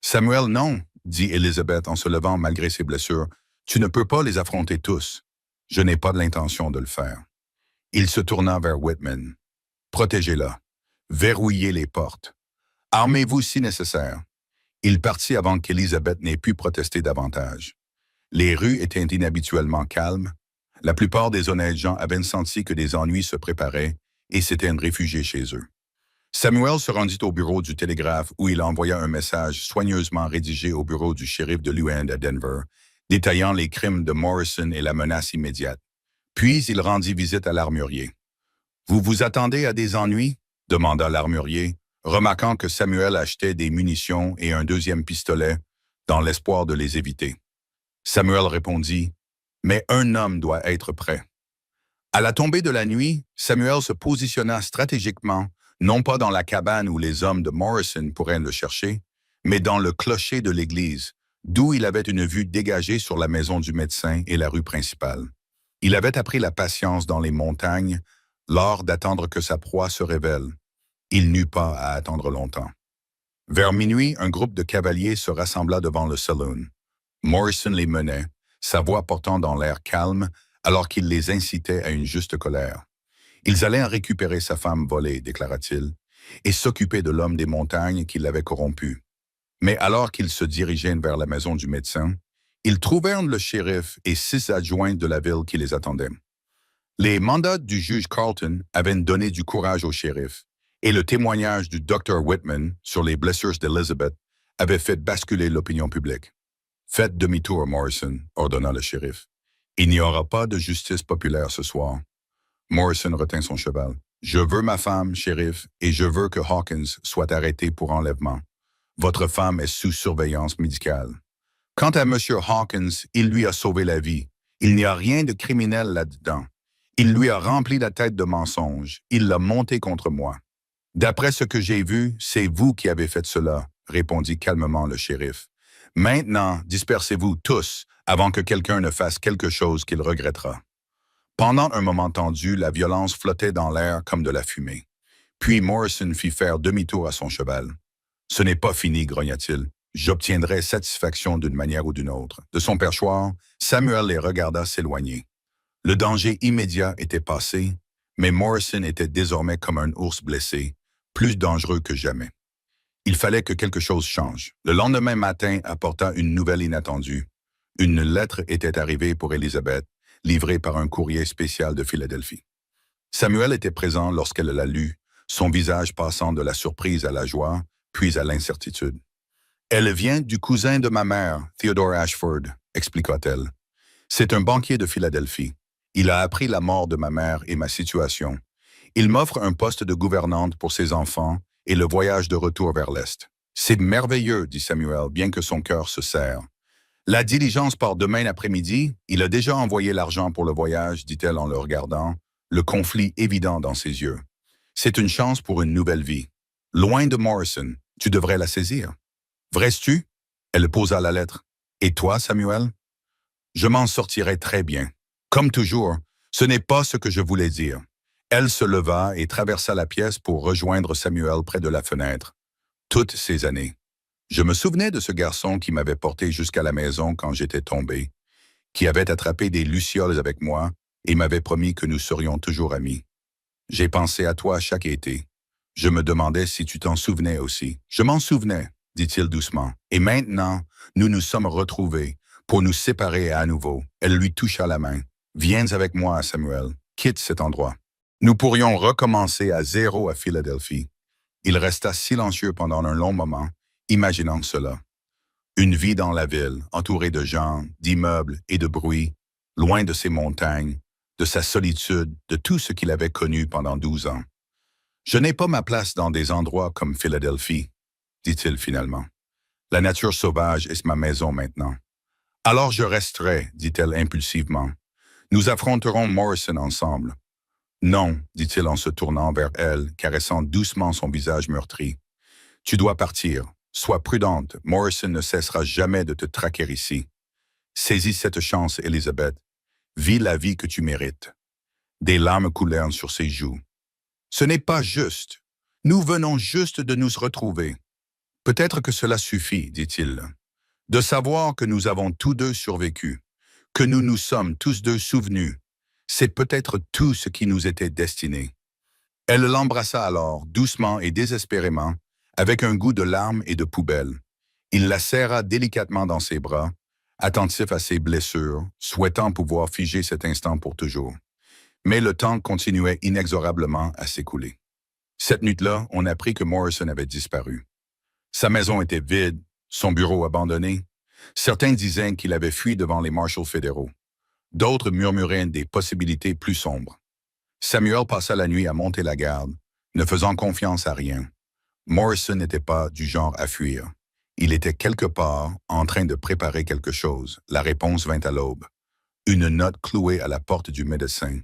Samuel, non, dit Elizabeth en se levant malgré ses blessures. Tu ne peux pas les affronter tous. Je n'ai pas de l'intention de le faire. » Il se tourna vers Whitman. « Protégez-la. Verrouillez les portes. Armez-vous si nécessaire. » Il partit avant qu'Elizabeth n'ait pu protester davantage. Les rues étaient inhabituellement calmes. La plupart des honnêtes gens avaient senti que des ennuis se préparaient et s'étaient réfugiés chez eux. Samuel se rendit au bureau du télégraphe où il envoya un message soigneusement rédigé au bureau du shérif de Luand à Denver, détaillant les crimes de Morrison et la menace immédiate. Puis il rendit visite à l'armurier. « Vous vous attendez à des ennuis? » demanda l'armurier, remarquant que Samuel achetait des munitions et un deuxième pistolet dans l'espoir de les éviter. Samuel répondit « Mais un homme doit être prêt. » À la tombée de la nuit, Samuel se positionna stratégiquement, non pas dans la cabane où les hommes de Morrison pourraient le chercher, mais dans le clocher de l'église, d'où il avait une vue dégagée sur la maison du médecin et la rue principale. Il avait appris la patience dans les montagnes, l'art d'attendre que sa proie se révèle. Il n'eut pas à attendre longtemps. Vers minuit, un groupe de cavaliers se rassembla devant le saloon. Morrison les menait, sa voix portant dans l'air calme, alors qu'il les incitait à une juste colère. Ils allaient récupérer sa femme volée, déclara-t-il, et s'occuper de l'homme des montagnes qui l'avait corrompu. Mais alors qu'ils se dirigeaient vers la maison du médecin, ils trouvèrent le shérif et 6 adjoints de la ville qui les attendaient. Les mandats du juge Carlton avaient donné du courage au shérif, et le témoignage du Dr. Whitman sur les blessures d'Elizabeth avait fait basculer l'opinion publique. « Faites demi-tour, Morrison, » ordonna le shérif. « Il n'y aura pas de justice populaire ce soir. » Morrison retint son cheval. « Je veux ma femme, shérif, et je veux que Hawkins soit arrêté pour enlèvement. Votre femme est sous surveillance médicale. Quant à M. Hawkins, il lui a sauvé la vie. Il n'y a rien de criminel là-dedans. Il lui a rempli la tête de mensonges. Il l'a monté contre moi. »« D'après ce que j'ai vu, c'est vous qui avez fait cela, » répondit calmement le shérif. « Maintenant, dispersez-vous tous avant que quelqu'un ne fasse quelque chose qu'il regrettera. » Pendant un moment tendu, la violence flottait dans l'air comme de la fumée. Puis Morrison fit faire demi-tour à son cheval. Ce n'est pas fini, grogna-t-il. J'obtiendrai satisfaction d'une manière ou d'une autre. De son perchoir, Samuel les regarda s'éloigner. Le danger immédiat était passé, mais Morrison était désormais comme un ours blessé, plus dangereux que jamais. Il fallait que quelque chose change. Le lendemain matin apporta une nouvelle inattendue. Une lettre était arrivée pour Elizabeth, livrée par un courrier spécial de Philadelphie. Samuel était présent lorsqu'elle la lut, son visage passant de la surprise à la joie, puis à l'incertitude. « Elle vient du cousin de ma mère, Theodore Ashford », expliqua-t-elle. « C'est un banquier de Philadelphie. Il a appris la mort de ma mère et ma situation. Il m'offre un poste de gouvernante pour ses enfants et le voyage de retour vers l'Est. C'est merveilleux, dit Samuel, bien que son cœur se serre. La diligence part demain après-midi. Il a déjà envoyé l'argent pour le voyage, dit-elle en le regardant, le conflit évident dans ses yeux. C'est une chance pour une nouvelle vie. Loin de Morrison, tu devrais la saisir. Vrais-tu? Elle posa la lettre. Et toi, Samuel? Je m'en sortirai très bien. Comme toujours, ce n'est pas ce que je voulais dire. Elle se leva et traversa la pièce pour rejoindre Samuel près de la fenêtre. Toutes ces années. Je me souvenais de ce garçon qui m'avait porté jusqu'à la maison quand j'étais tombé, qui avait attrapé des lucioles avec moi et m'avait promis que nous serions toujours amis. J'ai pensé à toi chaque été. Je me demandais si tu t'en souvenais aussi. Je m'en souvenais, dit-il doucement. Et maintenant, nous nous sommes retrouvés pour nous séparer à nouveau. Elle lui toucha la main. Viens avec moi, Samuel. Quitte cet endroit. Nous pourrions recommencer à zéro à Philadelphie. Il resta silencieux pendant un long moment, imaginant cela. Une vie dans la ville, entourée de gens, d'immeubles et de bruit, loin de ses montagnes, de sa solitude, de tout ce qu'il avait connu pendant 12 ans. Je n'ai pas ma place dans des endroits comme Philadelphie, dit-il finalement. La nature sauvage est ma maison maintenant. Alors je resterai, dit-elle impulsivement. Nous affronterons Morrison ensemble. Non, dit-il en se tournant vers elle, caressant doucement son visage meurtri. Tu dois partir. Sois prudente. Morrison ne cessera jamais de te traquer ici. Saisis cette chance, Elizabeth. Vis la vie que tu mérites. Des larmes coulèrent sur ses joues. Ce n'est pas juste. Nous venons juste de nous retrouver. Peut-être que cela suffit, dit-il. De savoir que nous avons tous deux survécu, que nous nous sommes tous deux souvenus. C'est peut-être tout ce qui nous était destiné. Elle l'embrassa alors, doucement et désespérément, avec un goût de larmes et de poubelle. Il la serra délicatement dans ses bras, attentif à ses blessures, souhaitant pouvoir figer cet instant pour toujours. Mais le temps continuait inexorablement à s'écouler. Cette nuit-là, on apprit que Morrison avait disparu. Sa maison était vide, son bureau abandonné. Certains disaient qu'il avait fui devant les marshals fédéraux. D'autres murmuraient des possibilités plus sombres. Samuel passa la nuit à monter la garde, ne faisant confiance à rien. Morrison n'était pas du genre à fuir. Il était quelque part en train de préparer quelque chose. La réponse vint à l'aube. Une note clouée à la porte du médecin.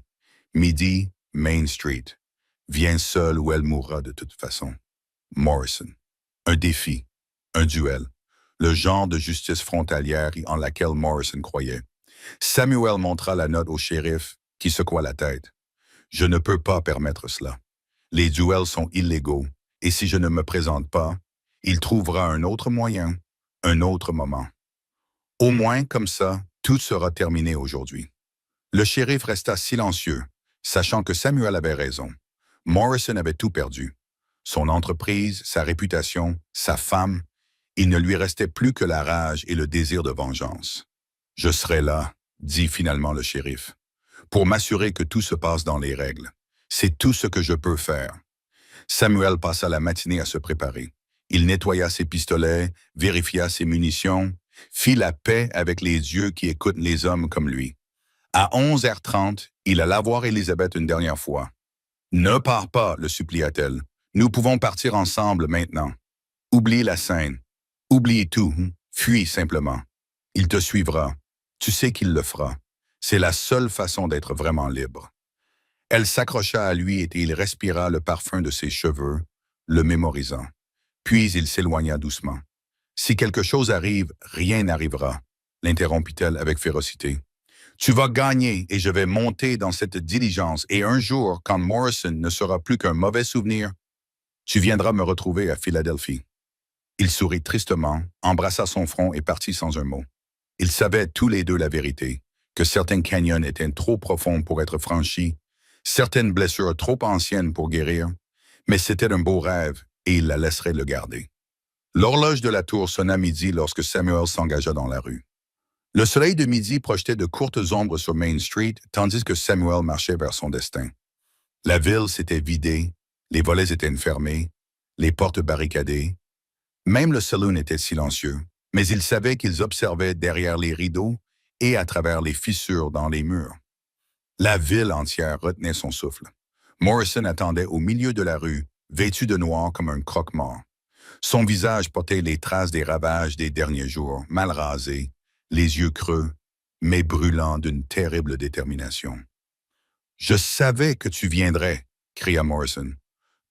Midi, Main Street. Viens seul ou elle mourra de toute façon. Morrison. Un défi. Un duel. Le genre de justice frontalière en laquelle Morrison croyait. Samuel montra la note au shérif, qui secoua la tête. Je ne peux pas permettre cela. Les duels sont illégaux, et si je ne me présente pas, il trouvera un autre moyen, un autre moment. Au moins, comme ça, tout sera terminé aujourd'hui. Le shérif resta silencieux, sachant que Samuel avait raison. Morrison avait tout perdu. Son entreprise, sa réputation, sa femme. Il ne lui restait plus que la rage et le désir de vengeance. « Je serai là », dit finalement le shérif, « pour m'assurer que tout se passe dans les règles. C'est tout ce que je peux faire. » Samuel passa la matinée à se préparer. Il nettoya ses pistolets, vérifia ses munitions, fit la paix avec les dieux qui écoutent les hommes comme lui. À 11h30, il alla voir Elizabeth une dernière fois. « Ne pars pas, le supplia-t-elle. Nous pouvons partir ensemble maintenant. Oublie la scène. Oublie tout. Fuis simplement. Il te suivra. Tu sais qu'il le fera. C'est la seule façon d'être vraiment libre. » Elle s'accrocha à lui et il respira le parfum de ses cheveux, le mémorisant. Puis il s'éloigna doucement. « Si quelque chose arrive, rien n'arrivera, » l'interrompit-elle avec férocité. « Tu vas gagner et je vais monter dans cette diligence et un jour, quand Morrison ne sera plus qu'un mauvais souvenir, tu viendras me retrouver à Philadelphie. » Il sourit tristement, embrassa son front et partit sans un mot. Ils savaient tous les deux la vérité, que certains canyons étaient trop profonds pour être franchis, certaines blessures trop anciennes pour guérir, mais c'était un beau rêve et il la laisserait le garder. L'horloge de la tour sonna midi lorsque Samuel s'engagea dans la rue. Le soleil de midi projetait de courtes ombres sur Main Street, tandis que Samuel marchait vers son destin. La ville s'était vidée, les volets étaient fermés, les portes barricadées. Même le saloon était silencieux, mais il savait qu'ils observaient derrière les rideaux et à travers les fissures dans les murs. La ville entière retenait son souffle. Morrison attendait au milieu de la rue, vêtu de noir comme un croque-mort. Son visage portait les traces des ravages des derniers jours, mal rasé, les yeux creux, mais brûlants d'une terrible détermination. « Je savais que tu viendrais !» cria Morrison,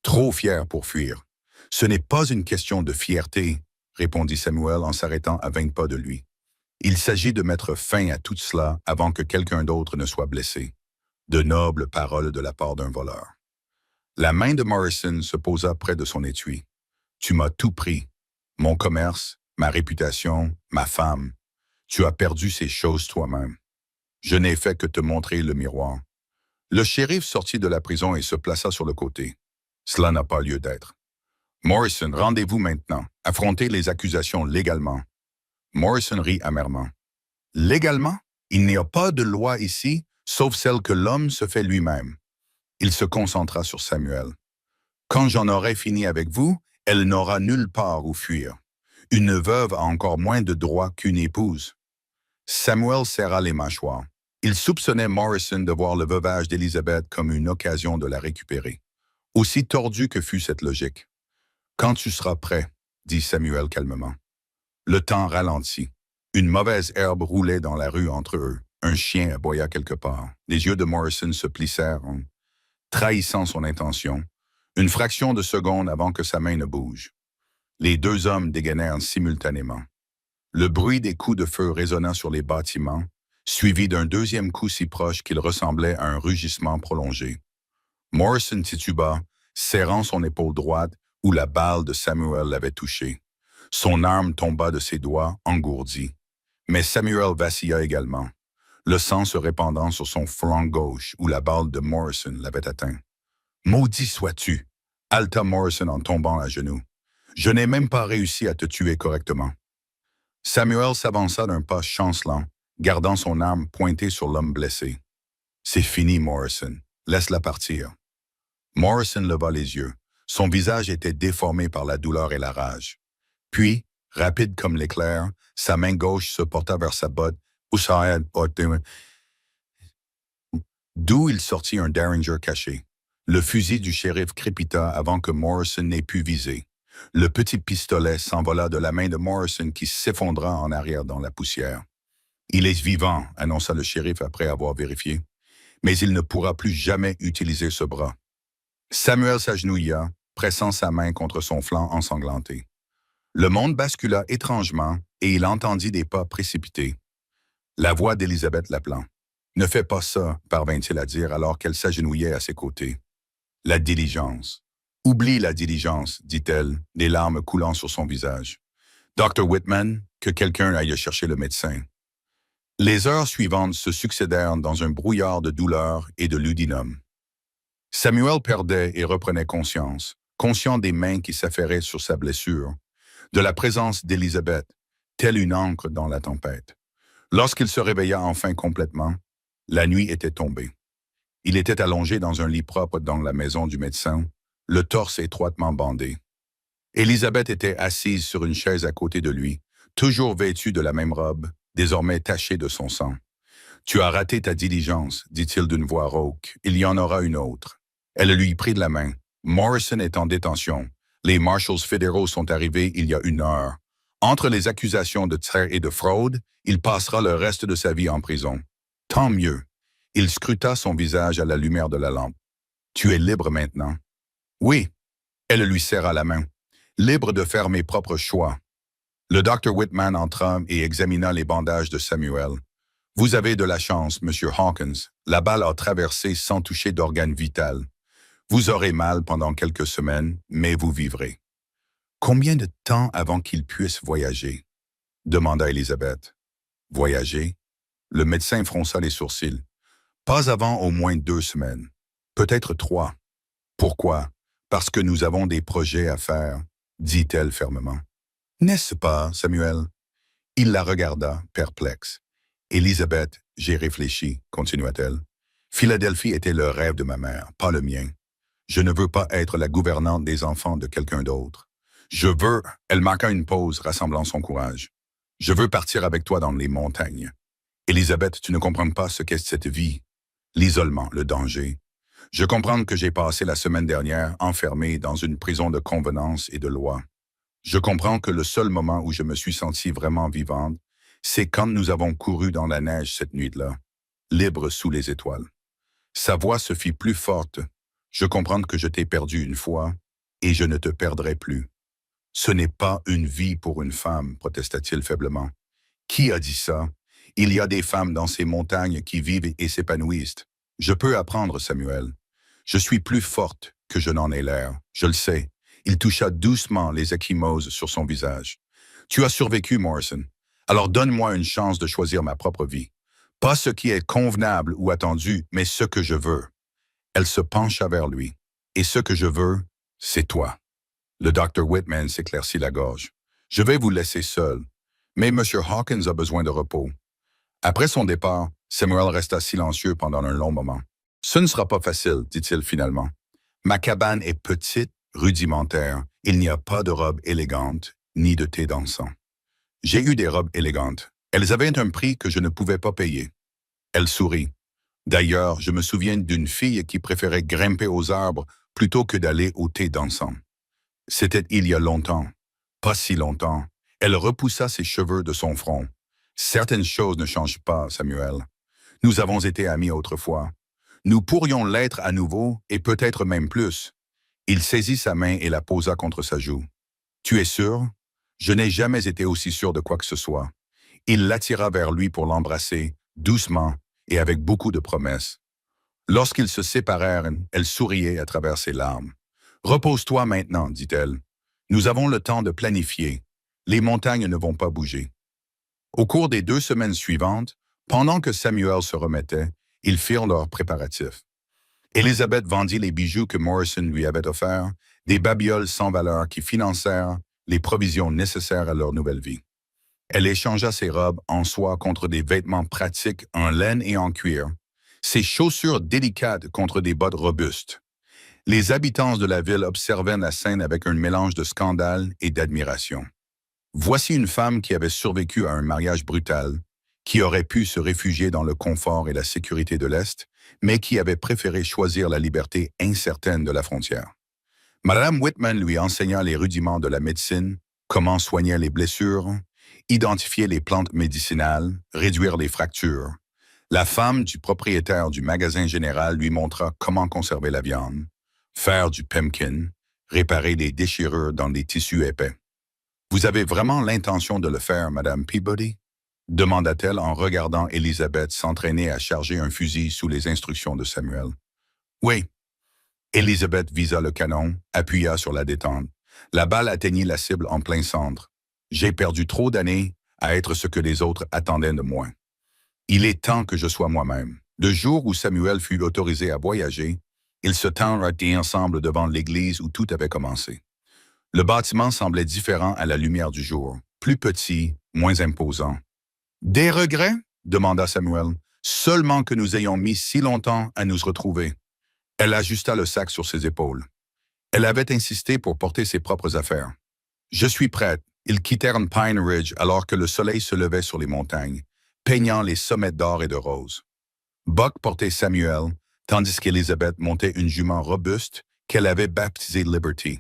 trop fier pour fuir. « Ce n'est pas une question de fierté !» répondit Samuel en s'arrêtant à 20 pas de lui. « Il s'agit de mettre fin à tout cela avant que quelqu'un d'autre ne soit blessé. » De nobles paroles de la part d'un voleur. La main de Morrison se posa près de son étui. « Tu m'as tout pris. Mon commerce, ma réputation, ma femme. Tu as perdu ces choses toi-même. Je n'ai fait que te montrer le miroir. » Le shérif sortit de la prison et se plaça sur le côté. Cela n'a pas lieu d'être. Morrison, rendez-vous maintenant. Affrontez les accusations légalement. Morrison rit amèrement. Légalement? Il n'y a pas de loi ici, sauf celle que l'homme se fait lui-même. Il se concentra sur Samuel. Quand j'en aurai fini avec vous, elle n'aura nulle part où fuir. Une veuve a encore moins de droits qu'une épouse. Samuel serra les mâchoires. Il soupçonnait Morrison de voir le veuvage d'Elizabeth comme une occasion de la récupérer. Aussi tordu que fût cette logique. « Quand tu seras prêt, » dit Samuel calmement. Le temps ralentit. Une mauvaise herbe roulait dans la rue entre eux. Un chien aboya quelque part. Les yeux de Morrison se plissèrent, trahissant son intention, une fraction de seconde avant que sa main ne bouge. Les deux hommes dégainèrent simultanément. Le bruit des coups de feu résonna sur les bâtiments, suivi d'un deuxième coup si proche qu'il ressemblait à un rugissement prolongé. Morrison tituba, serrant son épaule droite où la balle de Samuel l'avait touché. Son arme tomba de ses doigts, engourdie. Mais Samuel vacilla également, le sang se répandant sur son flanc gauche où la balle de Morrison l'avait atteint. « Maudit sois-tu » halta Morrison en tombant à genoux. « Je n'ai même pas réussi à te tuer correctement. » Samuel s'avança d'un pas chancelant, gardant son arme pointée sur l'homme blessé. « C'est fini, Morrison. Laisse-la partir. » Morrison leva les yeux. Son visage était déformé par la douleur et la rage. Puis, rapide comme l'éclair, sa main gauche se porta vers sa botte, d'où il sortit un Derringer caché. Le fusil du shérif crépita avant que Morrison n'ait pu viser. Le petit pistolet s'envola de la main de Morrison qui s'effondra en arrière dans la poussière. « Il est vivant », annonça le shérif après avoir vérifié. « Mais il ne pourra plus jamais utiliser ce bras. » Samuel s'agenouilla, pressant sa main contre son flanc ensanglanté. Le monde bascula étrangement et il entendit des pas précipités. La voix d'Elizabeth l'appelant. « Ne fais pas ça », parvint-il à dire alors qu'elle s'agenouillait à ses côtés. « La diligence. »« Oublie la diligence, » dit-elle, les larmes coulant sur son visage. « Dr. Whitman, que quelqu'un aille chercher le médecin. » Les heures suivantes se succédèrent dans un brouillard de douleur et de ludinum. Samuel perdait et reprenait conscience, conscient des mains qui s'affairaient sur sa blessure, de la présence d'Elizabeth, telle une ancre dans la tempête. Lorsqu'il se réveilla enfin complètement, la nuit était tombée. Il était allongé dans un lit propre dans la maison du médecin, le torse étroitement bandé. Elizabeth était assise sur une chaise à côté de lui, toujours vêtue de la même robe, désormais tachée de son sang. « Tu as raté ta diligence, » dit-il d'une voix rauque. « Il y en aura une autre. » Elle lui prit de la main. « Morrison est en détention. Les marshals fédéraux sont arrivés il y a 1 heure. Entre les accusations de traite et de fraude, il passera le reste de sa vie en prison. Tant mieux. » Il scruta son visage à la lumière de la lampe. « Tu es libre maintenant. » « Oui. » Elle lui serra la main. « Libre de faire mes propres choix. » Le Dr. Whitman entra et examina les bandages de Samuel. « Vous avez de la chance, Monsieur Hawkins. La balle a traversé sans toucher d'organe vital. Vous aurez mal pendant quelques semaines, mais vous vivrez. » Combien de temps avant qu'il puisse voyager? Demanda Élisabeth. Voyager? Le médecin fronça les sourcils. Pas avant au moins 2 semaines. Peut-être 3. Pourquoi? Parce que nous avons des projets à faire, dit-elle fermement. N'est-ce pas, Samuel? Il la regarda, perplexe. Élisabeth, j'ai réfléchi, continua-t-elle. Philadelphie était le rêve de ma mère, pas le mien. Je ne veux pas être la gouvernante des enfants de quelqu'un d'autre. Je veux... Elle marqua une pause, rassemblant son courage. Je veux partir avec toi dans les montagnes. Élisabeth, tu ne comprends pas ce qu'est cette vie. L'isolement, le danger. Je comprends que j'ai passé la semaine dernière enfermé dans une prison de convenance et de loi. Je comprends que le seul moment où je me suis sentie vraiment vivante, c'est quand nous avons couru dans la neige cette nuit-là, libre sous les étoiles. Sa voix se fit plus forte. Je comprends que je t'ai perdu une fois, et je ne te perdrai plus. Ce n'est pas une vie pour une femme, protesta-t-il faiblement. Qui a dit ça? Il y a des femmes dans ces montagnes qui vivent et s'épanouissent. Je peux apprendre, Samuel. Je suis plus forte que je n'en ai l'air, je le sais. Il toucha doucement les ecchymoses sur son visage. Tu as survécu, Morrison. Alors donne-moi une chance de choisir ma propre vie. Pas ce qui est convenable ou attendu, mais ce que je veux. Elle se pencha vers lui. Et ce que je veux, c'est toi. Le Dr. Whitman s'éclaircit la gorge. Je vais vous laisser seul. Mais M. Hawkins a besoin de repos. Après son départ, Samuel resta silencieux pendant un long moment. Ce ne sera pas facile, dit-il finalement. Ma cabane est petite, rudimentaire. Il n'y a pas de robe élégante, ni de thé dansant. J'ai eu des robes élégantes. Elles avaient un prix que je ne pouvais pas payer. Elle sourit. D'ailleurs, je me souviens d'une fille qui préférait grimper aux arbres plutôt que d'aller au thé dansant. C'était il y a longtemps. Pas si longtemps. Elle repoussa ses cheveux de son front. Certaines choses ne changent pas, Samuel. Nous avons été amis autrefois. Nous pourrions l'être à nouveau et peut-être même plus. Il saisit sa main et la posa contre sa joue. Tu es sûr? Je n'ai jamais été aussi sûr de quoi que ce soit. Il l'attira vers lui pour l'embrasser, doucement et avec beaucoup de promesses. Lorsqu'ils se séparèrent, elle souriait à travers ses larmes. Repose-toi maintenant, dit-elle. Nous avons le temps de planifier. Les montagnes ne vont pas bouger. Au cours des 2 semaines suivantes, pendant que Samuel se remettait, ils firent leurs préparatifs. Élisabeth vendit les bijoux que Morrison lui avait offerts, des babioles sans valeur qui financèrent les provisions nécessaires à leur nouvelle vie. Elle échangea ses robes en soie contre des vêtements pratiques en laine et en cuir, ses chaussures délicates contre des bottes robustes. Les habitants de la ville observaient la scène avec un mélange de scandale et d'admiration. Voici une femme qui avait survécu à un mariage brutal, qui aurait pu se réfugier dans le confort et la sécurité de l'Est, mais qui avait préféré choisir la liberté incertaine de la frontière. Madame Whitman lui enseigna les rudiments de la médecine, comment soigner les blessures, identifier les plantes médicinales, réduire les fractures. La femme du propriétaire du magasin général lui montra comment conserver la viande, faire du pemmican, réparer les déchirures dans des tissus épais. « Vous avez vraiment l'intention de le faire, Madame Peabody ?» demanda-t-elle en regardant Élisabeth s'entraîner à charger un fusil sous les instructions de Samuel. « Oui. » Élisabeth visa le canon, appuya sur la détente. La balle atteignit la cible en plein centre. « J'ai perdu trop d'années à être ce que les autres attendaient de moi. Il est temps que je sois moi-même. » Le jour où Samuel fut autorisé à voyager, ils se tinrent ensemble devant l'église où tout avait commencé. Le bâtiment semblait différent à la lumière du jour, plus petit, moins imposant. « Des regrets? » demanda Samuel. « Seulement que nous ayons mis si longtemps à nous retrouver. » Elle ajusta le sac sur ses épaules. Elle avait insisté pour porter ses propres affaires. « Je suis prête. » Ils quittèrent Pine Ridge alors que le soleil se levait sur les montagnes, peignant les sommets d'or et de rose. Buck portait Samuel, tandis qu'Elizabeth montait une jument robuste qu'elle avait baptisée Liberty.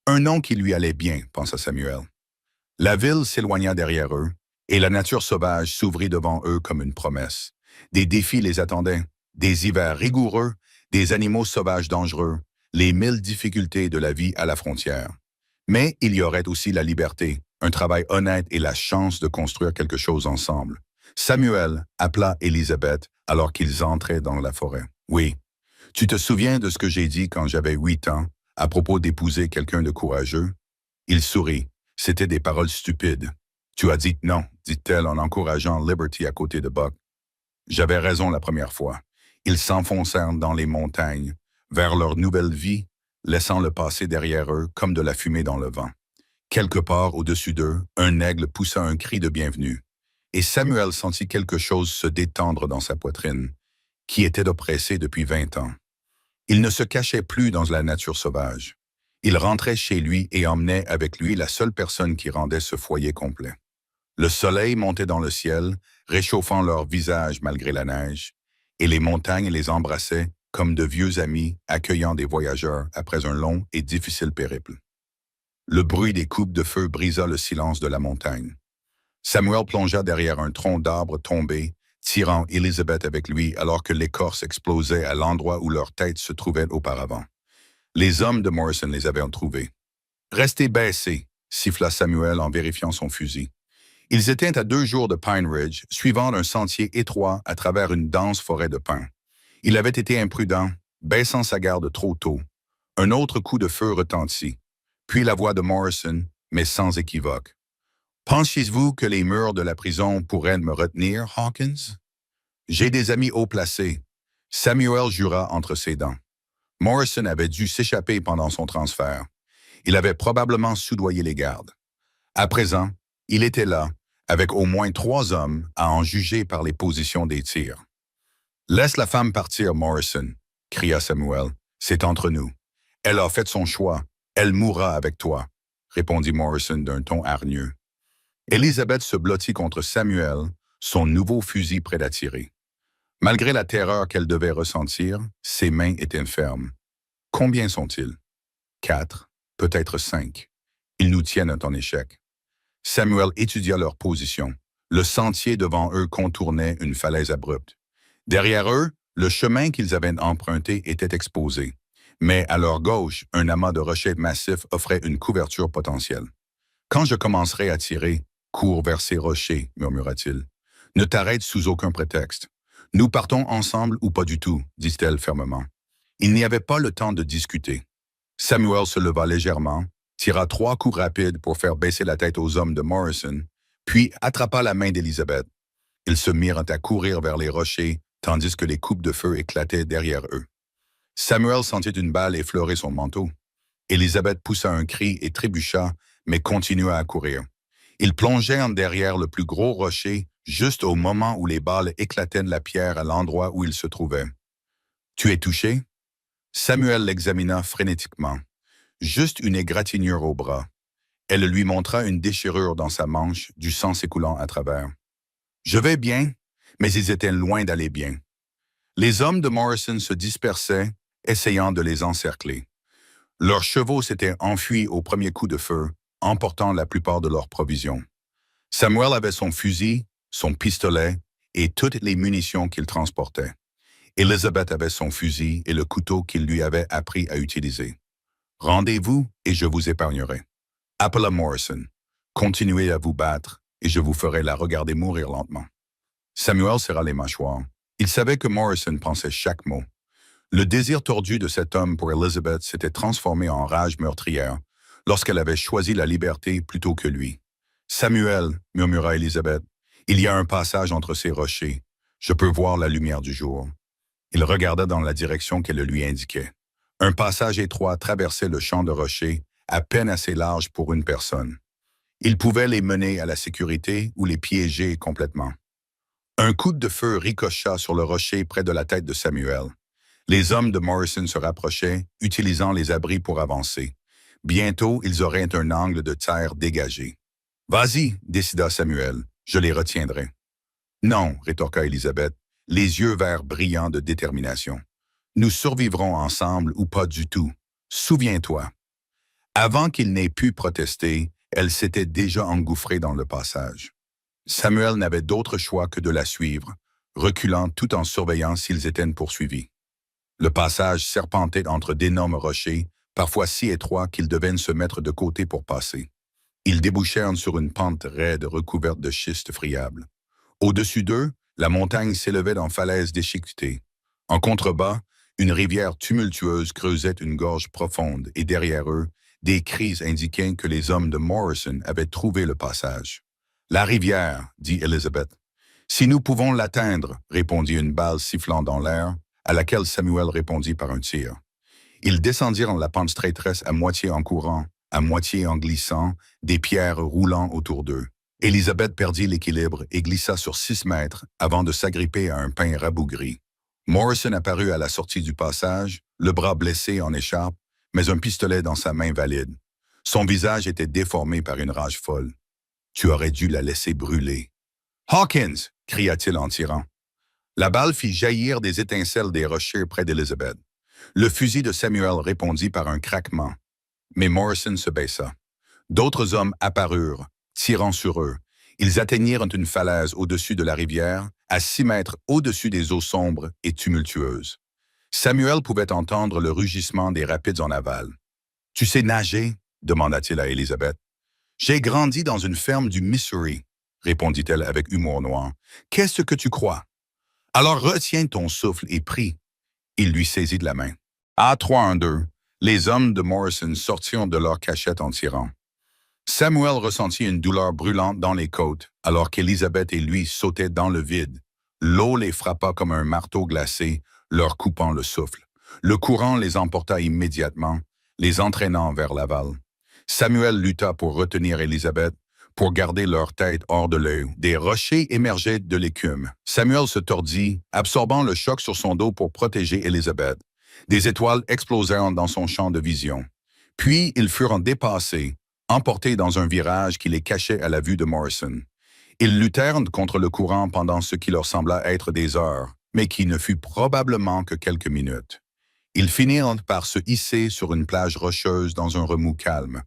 Un nom qui lui allait bien, pensa Samuel. La ville s'éloigna derrière eux, et la nature sauvage s'ouvrit devant eux comme une promesse. Des défis les attendaient, des hivers rigoureux, des animaux sauvages dangereux, les 1000 difficultés de la vie à la frontière. Mais il y aurait aussi la liberté, un travail honnête et la chance de construire quelque chose ensemble. Samuel appela Élisabeth alors qu'ils entraient dans la forêt. « Oui, tu te souviens de ce que j'ai dit quand j'avais 8 ans à propos d'épouser quelqu'un de courageux? » Il sourit. C'était des paroles stupides. Tu as dit non, dit-elle en encourageant Liberty à côté de Buck. J'avais raison la première fois. Ils s'enfoncèrent dans les montagnes, vers leur nouvelle vie, laissant le passé derrière eux comme de la fumée dans le vent. Quelque part au-dessus d'eux, un aigle poussa un cri de bienvenue, et Samuel sentit quelque chose se détendre dans sa poitrine, qui était oppressée depuis 20 ans. Il ne se cachait plus dans la nature sauvage. Il rentrait chez lui et emmenait avec lui la seule personne qui rendait ce foyer complet. Le soleil montait dans le ciel, réchauffant leurs visages malgré la neige, et les montagnes les embrassaient comme de vieux amis accueillant des voyageurs après un long et difficile périple. Le bruit des coupes de feu brisa le silence de la montagne. Samuel plongea derrière un tronc d'arbre tombé, tirant Elizabeth avec lui alors que l'écorce explosait à l'endroit où leur tête se trouvait auparavant. Les hommes de Morrison les avaient trouvés. « Restez baissés », siffla Samuel en vérifiant son fusil. Ils étaient à 2 jours de Pine Ridge, suivant un sentier étroit à travers une dense forêt de pins. Il avait été imprudent, baissant sa garde trop tôt. Un autre coup de feu retentit, puis la voix de Morrison, mais sans équivoque. « Pensez-vous que les murs de la prison pourraient me retenir, Hawkins? »« J'ai des amis haut placés. » Samuel jura entre ses dents. Morrison avait dû s'échapper pendant son transfert. Il avait probablement soudoyé les gardes. À présent, il était là, avec au moins 3 hommes à en juger par les positions des tirs. « Laisse la femme partir, Morrison, » cria Samuel. « C'est entre nous. Elle a fait son choix. Elle mourra avec toi, » répondit Morrison d'un ton hargneux. Elizabeth se blottit contre Samuel, son nouveau fusil prêt à tirer. Malgré la terreur qu'elle devait ressentir, ses mains étaient fermes. Combien sont-ils? 4, peut-être 5. Ils nous tiennent en échec. Samuel étudia leur position. Le sentier devant eux contournait une falaise abrupte. Derrière eux, le chemin qu'ils avaient emprunté était exposé. Mais à leur gauche, un amas de rochers massifs offrait une couverture potentielle. « Quand je commencerai à tirer, cours vers ces rochers, » murmura-t-il. « Ne t'arrête sous aucun prétexte. Nous partons ensemble ou pas du tout, dit-elle fermement. Il n'y avait pas le temps de discuter. Samuel se leva légèrement, tira 3 coups rapides pour faire baisser la tête aux hommes de Morrison, puis attrapa la main d'Elizabeth. Ils se mirent à courir vers les rochers, tandis que les coupes de feu éclataient derrière eux. Samuel sentit une balle effleurer son manteau. Elizabeth poussa un cri et trébucha, mais continua à courir. Il plongeait en derrière le plus gros rocher, juste au moment où les balles éclataient de la pierre à l'endroit où il se trouvait. « Tu es touché? » Samuel l'examina frénétiquement. Juste une égratignure au bras. Elle lui montra une déchirure dans sa manche, du sang s'écoulant à travers. « Je vais bien, mais ils étaient loin d'aller bien. » Les hommes de Morrison se dispersaient, essayant de les encercler. Leurs chevaux s'étaient enfuis au premier coup de feu, emportant la plupart de leurs provisions. Samuel avait son fusil, son pistolet et toutes les munitions qu'il transportait. Elizabeth avait son fusil et le couteau qu'il lui avait appris à utiliser. « Rendez-vous et je vous épargnerai. Appela Morrison. Continuez à vous battre et je vous ferai la regarder mourir lentement. » Samuel serra les mâchoires. Il savait que Morrison pensait chaque mot. Le désir tordu de cet homme pour Elizabeth s'était transformé en rage meurtrière lorsqu'elle avait choisi la liberté plutôt que lui. « Samuel, » murmura Elizabeth, « il y a un passage entre ces rochers. Je peux voir la lumière du jour. » Il regarda dans la direction qu'elle lui indiquait. Un passage étroit traversait le champ de rochers, à peine assez large pour une personne. Il pouvait les mener à la sécurité ou les piéger complètement. Un coup de feu ricocha sur le rocher près de la tête de Samuel. Les hommes de Morrison se rapprochaient, utilisant les abris pour avancer. Bientôt, ils auraient un angle de terre dégagé. « Vas-y, » décida Samuel, « je les retiendrai. »« Non, » rétorqua Elizabeth, les yeux verts brillants de détermination. « Nous survivrons ensemble ou pas du tout. Souviens-toi. » Avant qu'il n'ait pu protester, elle s'était déjà engouffrée dans le passage. Samuel n'avait d'autre choix que de la suivre, reculant tout en surveillant s'ils étaient poursuivis. Le passage serpentait entre d'énormes rochers, parfois si étroits qu'ils devaient se mettre de côté pour passer. Ils débouchèrent sur une pente raide recouverte de schiste friable. Au-dessus d'eux, la montagne s'élevait en falaises déchiquetées. En contrebas, une rivière tumultueuse creusait une gorge profonde et derrière eux, Des cris indiquaient que les hommes de Morrison avaient trouvé le passage. La rivière, dit Elizabeth. Si nous pouvons l'atteindre, répondit une balle sifflant dans l'air, à laquelle Samuel répondit par un tir. Ils descendirent la pente traîtresse à moitié en courant, à moitié en glissant, des pierres roulant autour d'eux. Elizabeth perdit l'équilibre et glissa sur 6 mètres avant de s'agripper à un pin rabougri. Morrison apparut à la sortie du passage, le bras blessé en écharpe, mais un pistolet dans sa main valide. Son visage était déformé par une rage folle. « Tu aurais dû la laisser brûler. »« Hawkins !» cria-t-il en tirant. La balle fit jaillir des étincelles des rochers près d'Elizabeth. Le fusil de Samuel répondit par un craquement. Mais Morrison se baissa. D'autres hommes apparurent, tirant sur eux. Ils atteignirent une falaise au-dessus de la rivière, à 6 mètres au-dessus des eaux sombres et tumultueuses. Samuel pouvait entendre le rugissement des rapides en aval. « Tu sais nager ?» demanda-t-il à Elizabeth. « J'ai grandi dans une ferme du Missouri, » répondit-elle avec humour noir. « Qu'est-ce que tu crois? Alors retiens ton souffle et prie. » Il lui saisit de la main. À 3-1-2, les hommes de Morrison sortirent de leur cachette en tirant. Samuel ressentit une douleur brûlante dans les côtes, alors qu'Elizabeth et lui sautaient dans le vide. L'eau les frappa comme un marteau glacé, leur coupant le souffle. Le courant les emporta immédiatement, les entraînant vers l'aval. Samuel lutta pour retenir Elizabeth, pour garder leur tête hors de l'œil. Des rochers émergeaient de l'écume. Samuel se tordit, absorbant le choc sur son dos pour protéger Elizabeth. Des étoiles explosèrent dans son champ de vision. Puis ils furent dépassés, emportés dans un virage qui les cachait à la vue de Morrison. Ils luttèrent contre le courant pendant ce qui leur sembla être des heures, mais qui ne fut probablement que quelques minutes. Ils finirent par se hisser sur une plage rocheuse dans un remous calme.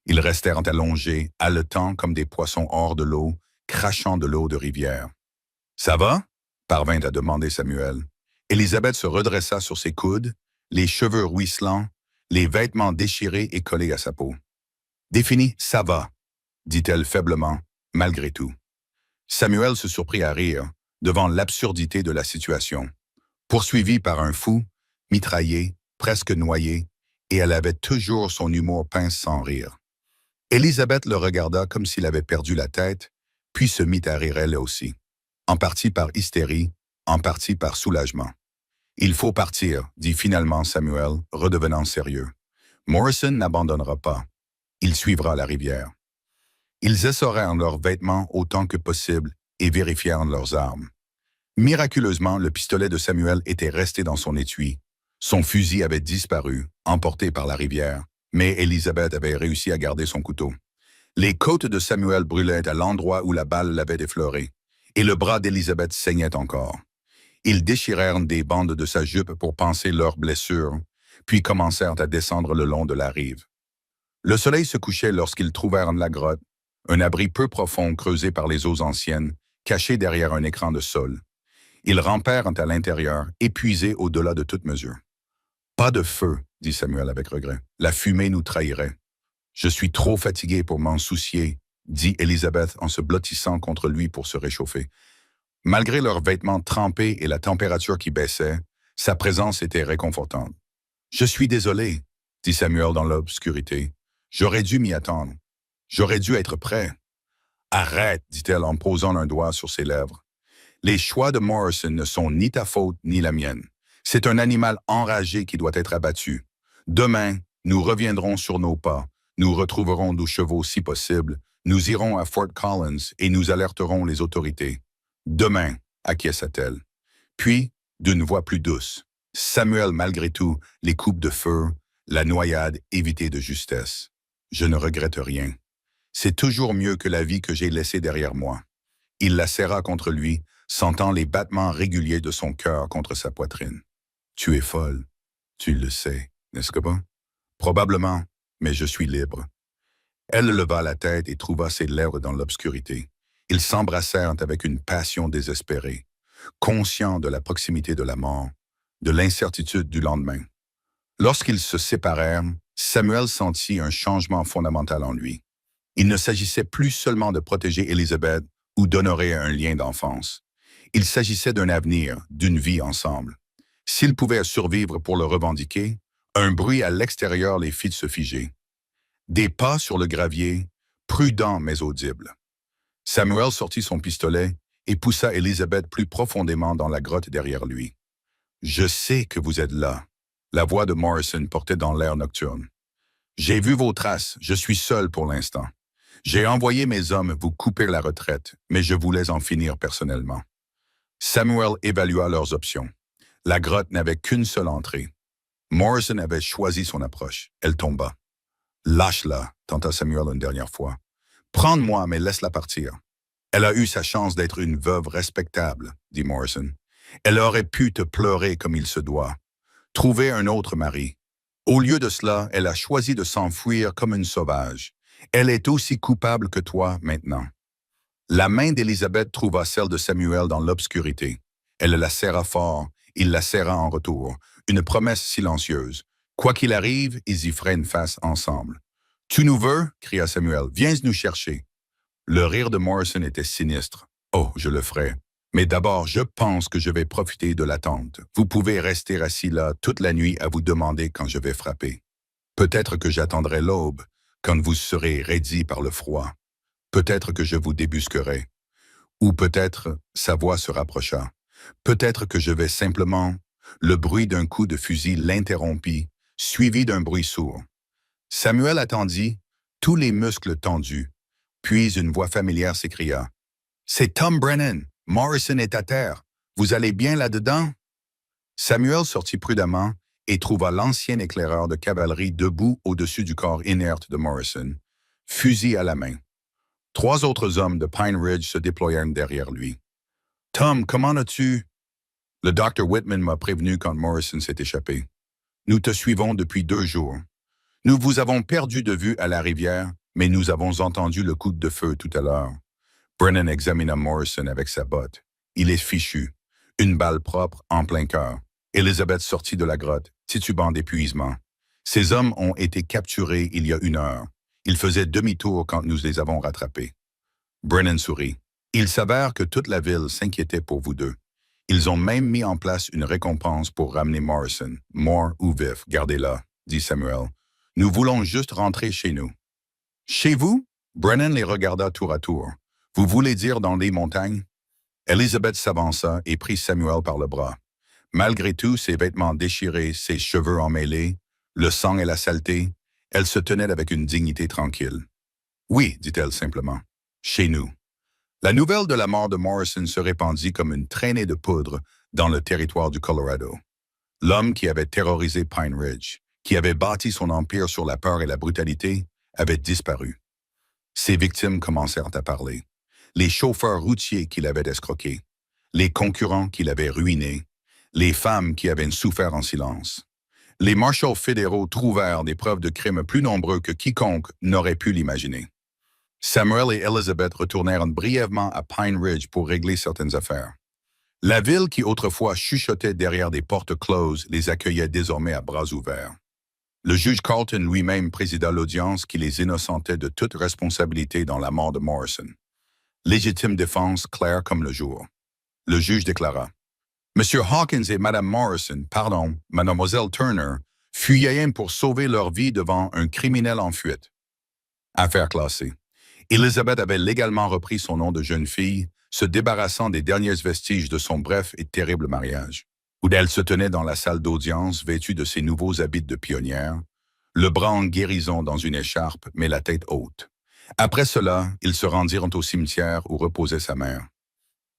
Ils restèrent allongés, haletants comme des poissons hors de l'eau, crachant de l'eau de rivière. « Ça va ?» parvint à demander Samuel. Elizabeth se redressa sur ses coudes, les cheveux ruisselants, les vêtements déchirés et collés à sa peau. « Défini, ça va », dit-elle faiblement, malgré tout. Samuel se surprit à rire, devant l'absurdité de la situation. Poursuivie par un fou, mitraillé, presque noyé, et elle avait toujours son humour pince sans rire. Elizabeth le regarda comme s'il avait perdu la tête, puis se mit à rire elle aussi, en partie par hystérie, en partie par soulagement. « Il faut partir », dit finalement Samuel, redevenant sérieux. « Morrison n'abandonnera pas. Il suivra la rivière. » Ils essorèrent leurs vêtements autant que possible et vérifièrent leurs armes. Miraculeusement, le pistolet de Samuel était resté dans son étui. Son fusil avait disparu, emporté par la rivière, mais Elizabeth avait réussi à garder son couteau. Les côtes de Samuel brûlaient à l'endroit où la balle l'avait effleuré, et le bras d'Elizabeth saignait encore. Ils déchirèrent des bandes de sa jupe pour panser leurs blessures, puis commencèrent à descendre le long de la rive. Le soleil se couchait lorsqu'ils trouvèrent la grotte, un abri peu profond creusé par les eaux anciennes, caché derrière un écran de sol. Ils rampèrent à l'intérieur, épuisés au-delà de toute mesure. « Pas de feu », dit Samuel avec regret. « La fumée nous trahirait. »« Je suis trop fatigué pour m'en soucier », dit Elizabeth en se blottissant contre lui pour se réchauffer. Malgré leurs vêtements trempés et la température qui baissait, sa présence était réconfortante. « Je suis désolé », dit Samuel dans l'obscurité. « J'aurais dû m'y attendre. J'aurais dû être prêt. »« Arrête », dit-elle en posant un doigt sur ses lèvres. « Les choix de Morrison ne sont ni ta faute ni la mienne. C'est un animal enragé qui doit être abattu. Demain, nous reviendrons sur nos pas, nous retrouverons nos chevaux si possible, nous irons à Fort Collins et nous alerterons les autorités. Demain, acquiesça-t-elle. Puis, d'une voix plus douce, Samuel, malgré tout, les coupes de feu, la noyade évitée de justesse. Je ne regrette rien. C'est toujours mieux que la vie que j'ai laissée derrière moi. Il la serra contre lui, sentant les battements réguliers de son cœur contre sa poitrine. Tu es folle. Tu le sais, n'est-ce pas? Probablement, mais je suis libre. Elle leva la tête et trouva ses lèvres dans l'obscurité. Ils s'embrassèrent avec une passion désespérée, conscients de la proximité de la mort, de l'incertitude du lendemain. Lorsqu'ils se séparèrent, Samuel sentit un changement fondamental en lui. Il ne s'agissait plus seulement de protéger Elizabeth ou d'honorer un lien d'enfance. Il s'agissait d'un avenir, d'une vie ensemble. S'ils pouvaient survivre pour le revendiquer, un bruit à l'extérieur les fit se figer. Des pas sur le gravier, prudents mais audibles. Samuel sortit son pistolet et poussa Elizabeth plus profondément dans la grotte derrière lui. « Je sais que vous êtes là. » La voix de Morrison portait dans l'air nocturne. « J'ai vu vos traces, je suis seul pour l'instant. J'ai envoyé mes hommes vous couper la retraite, mais je voulais en finir personnellement. » Samuel évalua leurs options. La grotte n'avait qu'une seule entrée. Morrison avait choisi son approche. Elle tomba. « Lâche-la, » tenta Samuel une dernière fois. « Prends-moi, mais laisse-la partir. » « Elle a eu sa chance d'être une veuve respectable, » dit Morrison. « Elle aurait pu te pleurer comme il se doit. Trouver un autre mari. Au lieu de cela, elle a choisi de s'enfuir comme une sauvage. Elle est aussi coupable que toi maintenant. » La main d'Elizabeth trouva celle de Samuel dans l'obscurité. Elle la serra fort, il la serra en retour. Une promesse silencieuse. Quoi qu'il arrive, ils y feraient une face ensemble. « Tu nous veux ?» cria Samuel. « Viens nous chercher. » Le rire de Morrison était sinistre. « Oh, je le ferai. Mais d'abord, je pense que je vais profiter de l'attente. Vous pouvez rester assis là toute la nuit à vous demander quand je vais frapper. Peut-être que j'attendrai l'aube, quand vous serez raidis par le froid. Peut-être que je vous débusquerai. Ou peut-être, sa voix se rapprocha. Peut-être que je vais simplement... » Le bruit d'un coup de fusil l'interrompit, suivi d'un bruit sourd. Samuel attendit, tous les muscles tendus. Puis une voix familière s'écria. « C'est Tom Brennan! Morrison est à terre! Vous allez bien là-dedans? » Samuel sortit prudemment et trouva l'ancien éclaireur de cavalerie debout au-dessus du corps inerte de Morrison, fusil à la main. 3 autres hommes de Pine Ridge se déployèrent derrière lui. « Tom, comment as-tu... » « Le Dr. Whitman m'a prévenu quand Morrison s'est échappé. Nous te suivons depuis 2 jours. Nous vous avons perdu de vue à la rivière, mais nous avons entendu le coup de feu tout à l'heure. » Brennan examina Morrison avec sa botte. Il est fichu. Une balle propre en plein cœur. Elizabeth sortit de la grotte, titubant d'épuisement. Ces hommes ont été capturés il y a 1 heure. Ils faisaient demi-tour quand nous les avons rattrapés. Brennan sourit. Il s'avère que toute la ville s'inquiétait pour vous deux. Ils ont même mis en place une récompense pour ramener Morrison. Mort ou vif, gardez-la, dit Samuel. Nous voulons juste rentrer chez nous. Chez vous? Brennan les regarda tour à tour. Vous voulez dire dans les montagnes? Elizabeth s'avança et prit Samuel par le bras. Malgré tout, ses vêtements déchirés, ses cheveux emmêlés, le sang et la saleté, elle se tenait avec une dignité tranquille. Oui, dit-elle simplement. Chez nous. La nouvelle de la mort de Morrison se répandit comme une traînée de poudre dans le territoire du Colorado. L'homme qui avait terrorisé Pine Ridge, qui avait bâti son empire sur la peur et la brutalité, avait disparu. Ses victimes commencèrent à parler. Les chauffeurs routiers qu'il avait escroqués, les concurrents qu'il avait ruinés, les femmes qui avaient souffert en silence. Les marshals fédéraux trouvèrent des preuves de crimes plus nombreux que quiconque n'aurait pu l'imaginer. Samuel et Elizabeth retournèrent brièvement à Pine Ridge pour régler certaines affaires. La ville qui autrefois chuchotait derrière des portes closes les accueillait désormais à bras ouverts. Le juge Carlton lui-même présida l'audience qui les innocentait de toute responsabilité dans la mort de Morrison. Légitime défense claire comme le jour. Le juge déclara. « Monsieur Hawkins et Madame Morrison, pardon, Mademoiselle Turner, fuyaient pour sauver leur vie devant un criminel en fuite. » Affaire classée. Elizabeth avait légalement repris son nom de jeune fille, se débarrassant des derniers vestiges de son bref et terrible mariage, où elle se tenait dans la salle d'audience vêtue de ses nouveaux habits de pionnière, le bras en guérison dans une écharpe, mais la tête haute. Après cela, ils se rendirent au cimetière où reposait sa mère.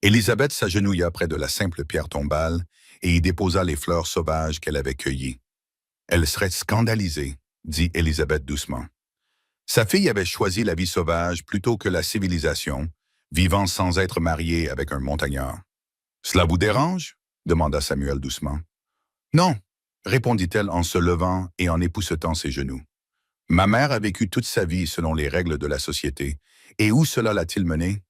Elizabeth s'agenouilla près de la simple pierre tombale et y déposa les fleurs sauvages qu'elle avait cueillies. « Elle serait scandalisée, » dit Elizabeth doucement. Sa fille avait choisi la vie sauvage plutôt que la civilisation, vivant sans être mariée avec un montagnard. « Cela vous dérange ?» demanda Samuel doucement. « Non, » répondit-elle en se levant et en époussetant ses genoux. « Ma mère a vécu toute sa vie selon les règles de la société, et où cela l'a-t-il menée?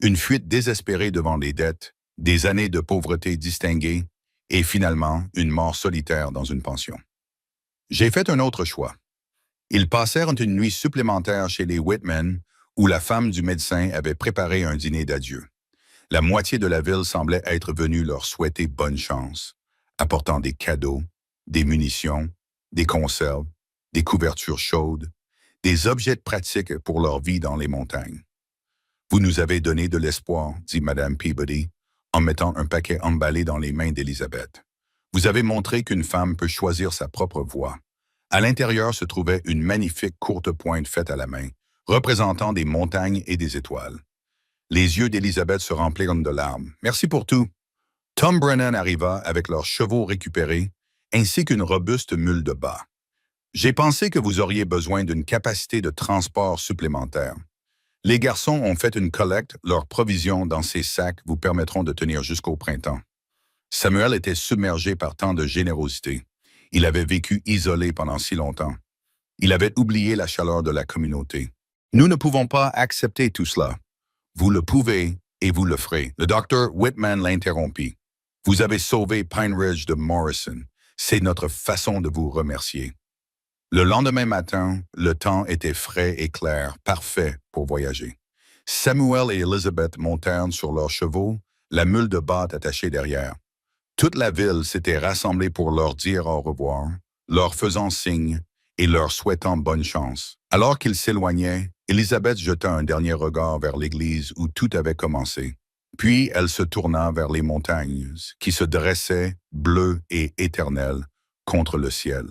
Une fuite désespérée devant les dettes, des années de pauvreté distinguée, et finalement une mort solitaire dans une pension. J'ai fait un autre choix. Ils passèrent une nuit supplémentaire chez les Whitman, où la femme du médecin avait préparé un dîner d'adieu. La moitié de la ville semblait être venue leur souhaiter bonne chance, apportant des cadeaux, des munitions, des conserves, des couvertures chaudes, des objets pratiques pour leur vie dans les montagnes. Vous nous avez donné de l'espoir, dit Madame Peabody, en mettant un paquet emballé dans les mains d'Elizabeth. Vous avez montré qu'une femme peut choisir sa propre voie. À l'intérieur se trouvait une magnifique courte pointe faite à la main, représentant des montagnes et des étoiles. Les yeux d'Elizabeth se remplirent de larmes. Merci pour tout. Tom Brennan arriva avec leurs chevaux récupérés, ainsi qu'une robuste mule de bas. J'ai pensé que vous auriez besoin d'une capacité de transport supplémentaire. Les garçons ont fait une collecte, leurs provisions dans ces sacs vous permettront de tenir jusqu'au printemps. Samuel était submergé par tant de générosité. Il avait vécu isolé pendant si longtemps. Il avait oublié la chaleur de la communauté. Nous ne pouvons pas accepter tout cela. Vous le pouvez et vous le ferez. Le docteur Whitman l'interrompit. Vous avez sauvé Pine Ridge de Morrison. C'est notre façon de vous remercier. Le lendemain matin, le temps était frais et clair, parfait pour voyager. Samuel et Elizabeth montèrent sur leurs chevaux, la mule de bâte attachée derrière. Toute la ville s'était rassemblée pour leur dire au revoir, leur faisant signe et leur souhaitant bonne chance. Alors qu'ils s'éloignaient, Elizabeth jeta un dernier regard vers l'église où tout avait commencé. Puis elle se tourna vers les montagnes, qui se dressaient, bleues et éternelles, contre le ciel.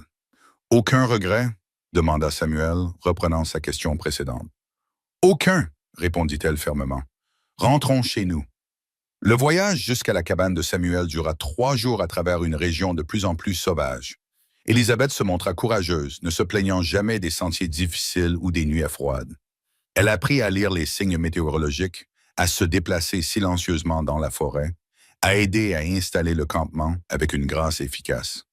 « Aucun regret ?» demanda Samuel, reprenant sa question précédente. « Aucun !» répondit-elle fermement. « Rentrons chez nous. » Le voyage jusqu'à la cabane de Samuel dura 3 jours à travers une région de plus en plus sauvage. Élisabeth se montra courageuse, ne se plaignant jamais des sentiers difficiles ou des nuits froides. Elle apprit à lire les signes météorologiques, à se déplacer silencieusement dans la forêt, à aider à installer le campement avec une grâce efficace.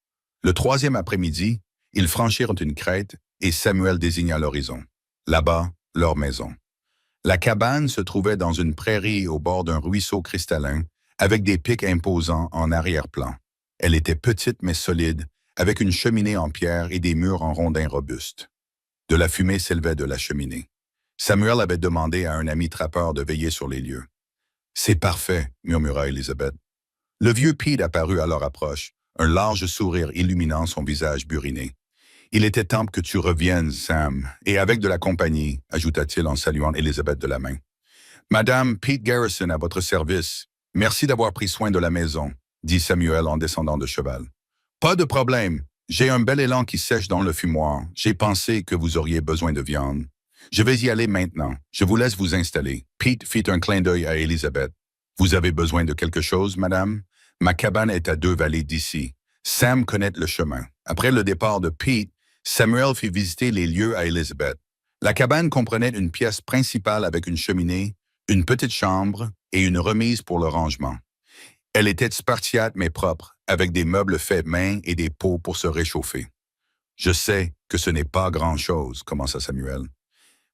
Le 3e après-midi, ils franchirent une crête et Samuel désigna l'horizon. Là-bas, leur maison. La cabane se trouvait dans une prairie au bord d'un ruisseau cristallin, avec des pics imposants en arrière-plan. Elle était petite mais solide, avec une cheminée en pierre et des murs en rondins robustes. De la fumée s'élevait de la cheminée. Samuel avait demandé à un ami trappeur de veiller sur les lieux. « C'est parfait », murmura Elizabeth. Le vieux Pete apparut à leur approche, un large sourire illuminant son visage buriné. « Il était temps que tu reviennes, Sam, et avec de la compagnie, ajouta-t-il en saluant Elizabeth de la main. « Madame Pete Garrison à votre service. Merci d'avoir pris soin de la maison, dit Samuel en descendant de cheval. « Pas de problème. J'ai un bel élan qui sèche dans le fumoir. J'ai pensé que vous auriez besoin de viande. Je vais y aller maintenant. Je vous laisse vous installer. » Pete fit un clin d'œil à Elizabeth. « Vous avez besoin de quelque chose, madame? Ma cabane est à 2 vallées d'ici. Sam connaît le chemin. » Après le départ de Pete, Samuel fit visiter les lieux à Elizabeth. La cabane comprenait une pièce principale avec une cheminée, une petite chambre et une remise pour le rangement. Elle était spartiate mais propre, avec des meubles faits main et des pots pour se réchauffer. « Je sais que ce n'est pas grand-chose, » commença Samuel.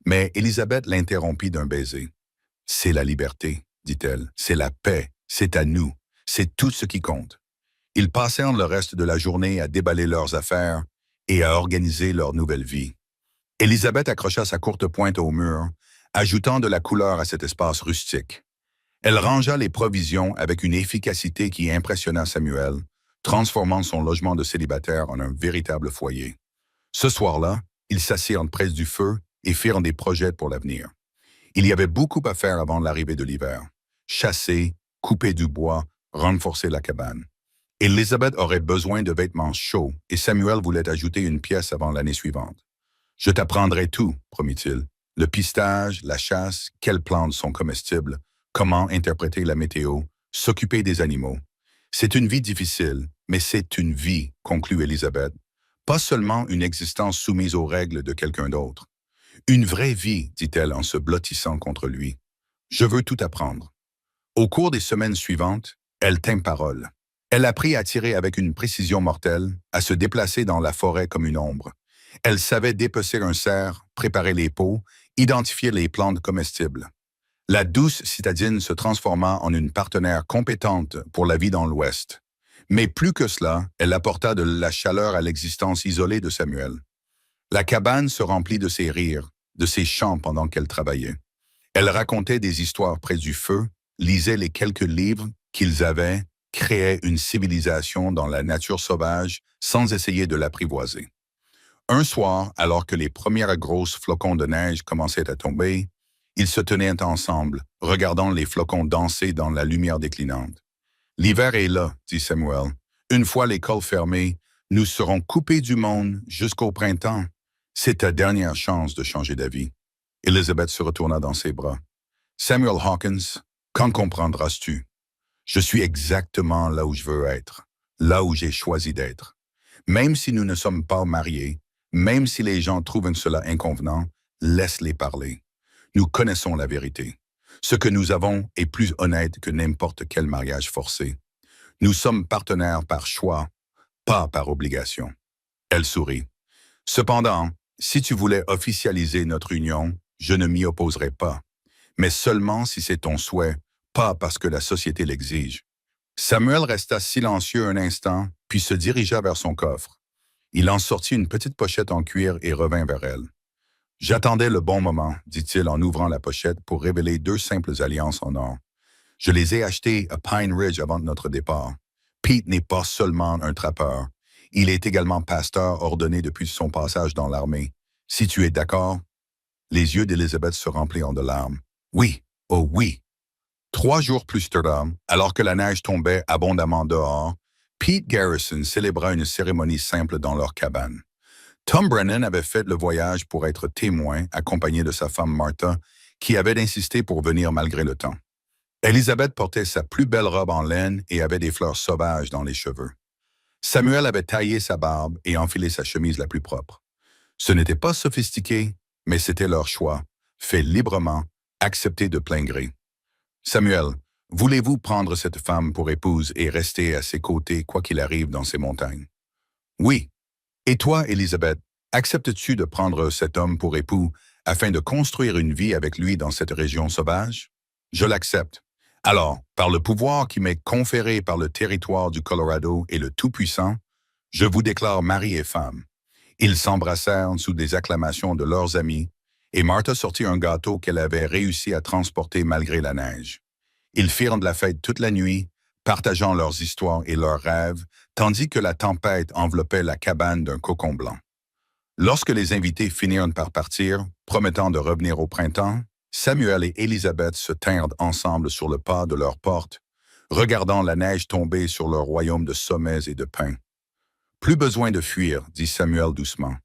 Mais Elizabeth l'interrompit d'un baiser. « C'est la liberté, » dit-elle. « C'est la paix. C'est à nous. C'est tout ce qui compte. » Ils passèrent le reste de la journée à déballer leurs affaires et à organiser leur nouvelle vie. Elizabeth accrocha sa courte pointe au mur, ajoutant de la couleur à cet espace rustique. Elle rangea les provisions avec une efficacité qui impressionna Samuel, transformant son logement de célibataire en un véritable foyer. Ce soir-là, ils s'assirent près du feu et firent des projets pour l'avenir. Il y avait beaucoup à faire avant l'arrivée de l'hiver. Chasser, couper du bois, renforcer la cabane. Elizabeth aurait besoin de vêtements chauds et Samuel voulait ajouter une pièce avant l'année suivante. « Je t'apprendrai tout, promit-il. Le pistage, la chasse, quelles plantes sont comestibles, comment interpréter la météo, s'occuper des animaux. C'est une vie difficile, mais c'est une vie, conclut Elizabeth. Pas seulement une existence soumise aux règles de quelqu'un d'autre. Une vraie vie, dit-elle en se blottissant contre lui. Je veux tout apprendre. » Au cours des semaines suivantes, elle tint parole. Elle apprit à tirer avec une précision mortelle, à se déplacer dans la forêt comme une ombre. Elle savait dépecer un cerf, préparer les pots, identifier les plantes comestibles. La douce citadine se transforma en une partenaire compétente pour la vie dans l'Ouest. Mais plus que cela, elle apporta de la chaleur à l'existence isolée de Samuel. La cabane se remplit de ses rires, de ses chants pendant qu'elle travaillait. Elle racontait des histoires près du feu, lisait les quelques livres qu'ils avaient, créait une civilisation dans la nature sauvage sans essayer de l'apprivoiser. Un soir, alors que les premières grosses flocons de neige commençaient à tomber, ils se tenaient ensemble, regardant les flocons danser dans la lumière déclinante. L'hiver est là, dit Samuel. Une fois l'école fermée, nous serons coupés du monde jusqu'au printemps. C'est ta dernière chance de changer d'avis. Elizabeth se retourna dans ses bras. Samuel Hawkins, quand comprendras-tu? Je suis exactement là où je veux être, là où j'ai choisi d'être. Même si nous ne sommes pas mariés, même si les gens trouvent cela inconvenant, laisse-les parler. Nous connaissons la vérité. Ce que nous avons est plus honnête que n'importe quel mariage forcé. Nous sommes partenaires par choix, pas par obligation. Elle sourit. Cependant, si tu voulais officialiser notre union, je ne m'y opposerai pas, mais seulement si c'est ton souhait, pas parce que la société l'exige. Samuel resta silencieux un instant, puis se dirigea vers son coffre. Il en sortit une petite pochette en cuir et revint vers elle. « J'attendais le bon moment, dit-il en ouvrant la pochette pour révéler 2 simples alliances en or. Je les ai achetées à Pine Ridge avant notre départ. Pete n'est pas seulement un trappeur. Il est également pasteur ordonné depuis son passage dans l'armée. Si tu es d'accord? » Les yeux d'Elizabeth se remplirent de larmes. « Oui, oh oui. » 3 jours plus tard, alors que la neige tombait abondamment dehors, Pete Garrison célébra une cérémonie simple dans leur cabane. Tom Brennan avait fait le voyage pour être témoin, accompagné de sa femme Martha, qui avait insisté pour venir malgré le temps. Elizabeth portait sa plus belle robe en laine et avait des fleurs sauvages dans les cheveux. Samuel avait taillé sa barbe et enfilé sa chemise la plus propre. Ce n'était pas sophistiqué, mais c'était leur choix, fait librement, accepté de plein gré. « Samuel, voulez-vous prendre cette femme pour épouse et rester à ses côtés quoi qu'il arrive dans ces montagnes? » « Oui. Et toi, Elizabeth, acceptes-tu de prendre cet homme pour époux afin de construire une vie avec lui dans cette région sauvage? » « Je l'accepte. Alors, par le pouvoir qui m'est conféré par le territoire du Colorado et le Tout-Puissant, je vous déclare mari et femme. » Ils s'embrassèrent sous des acclamations de leurs amis, et Martha sortit un gâteau qu'elle avait réussi à transporter malgré la neige. Ils firent de la fête toute la nuit, partageant leurs histoires et leurs rêves, tandis que la tempête enveloppait la cabane d'un cocon blanc. Lorsque les invités finirent par partir, promettant de revenir au printemps, Samuel et Elizabeth se tinrent ensemble sur le pas de leur porte, regardant la neige tomber sur leur royaume de sommets et de pins. « Plus besoin de fuir, dit Samuel doucement.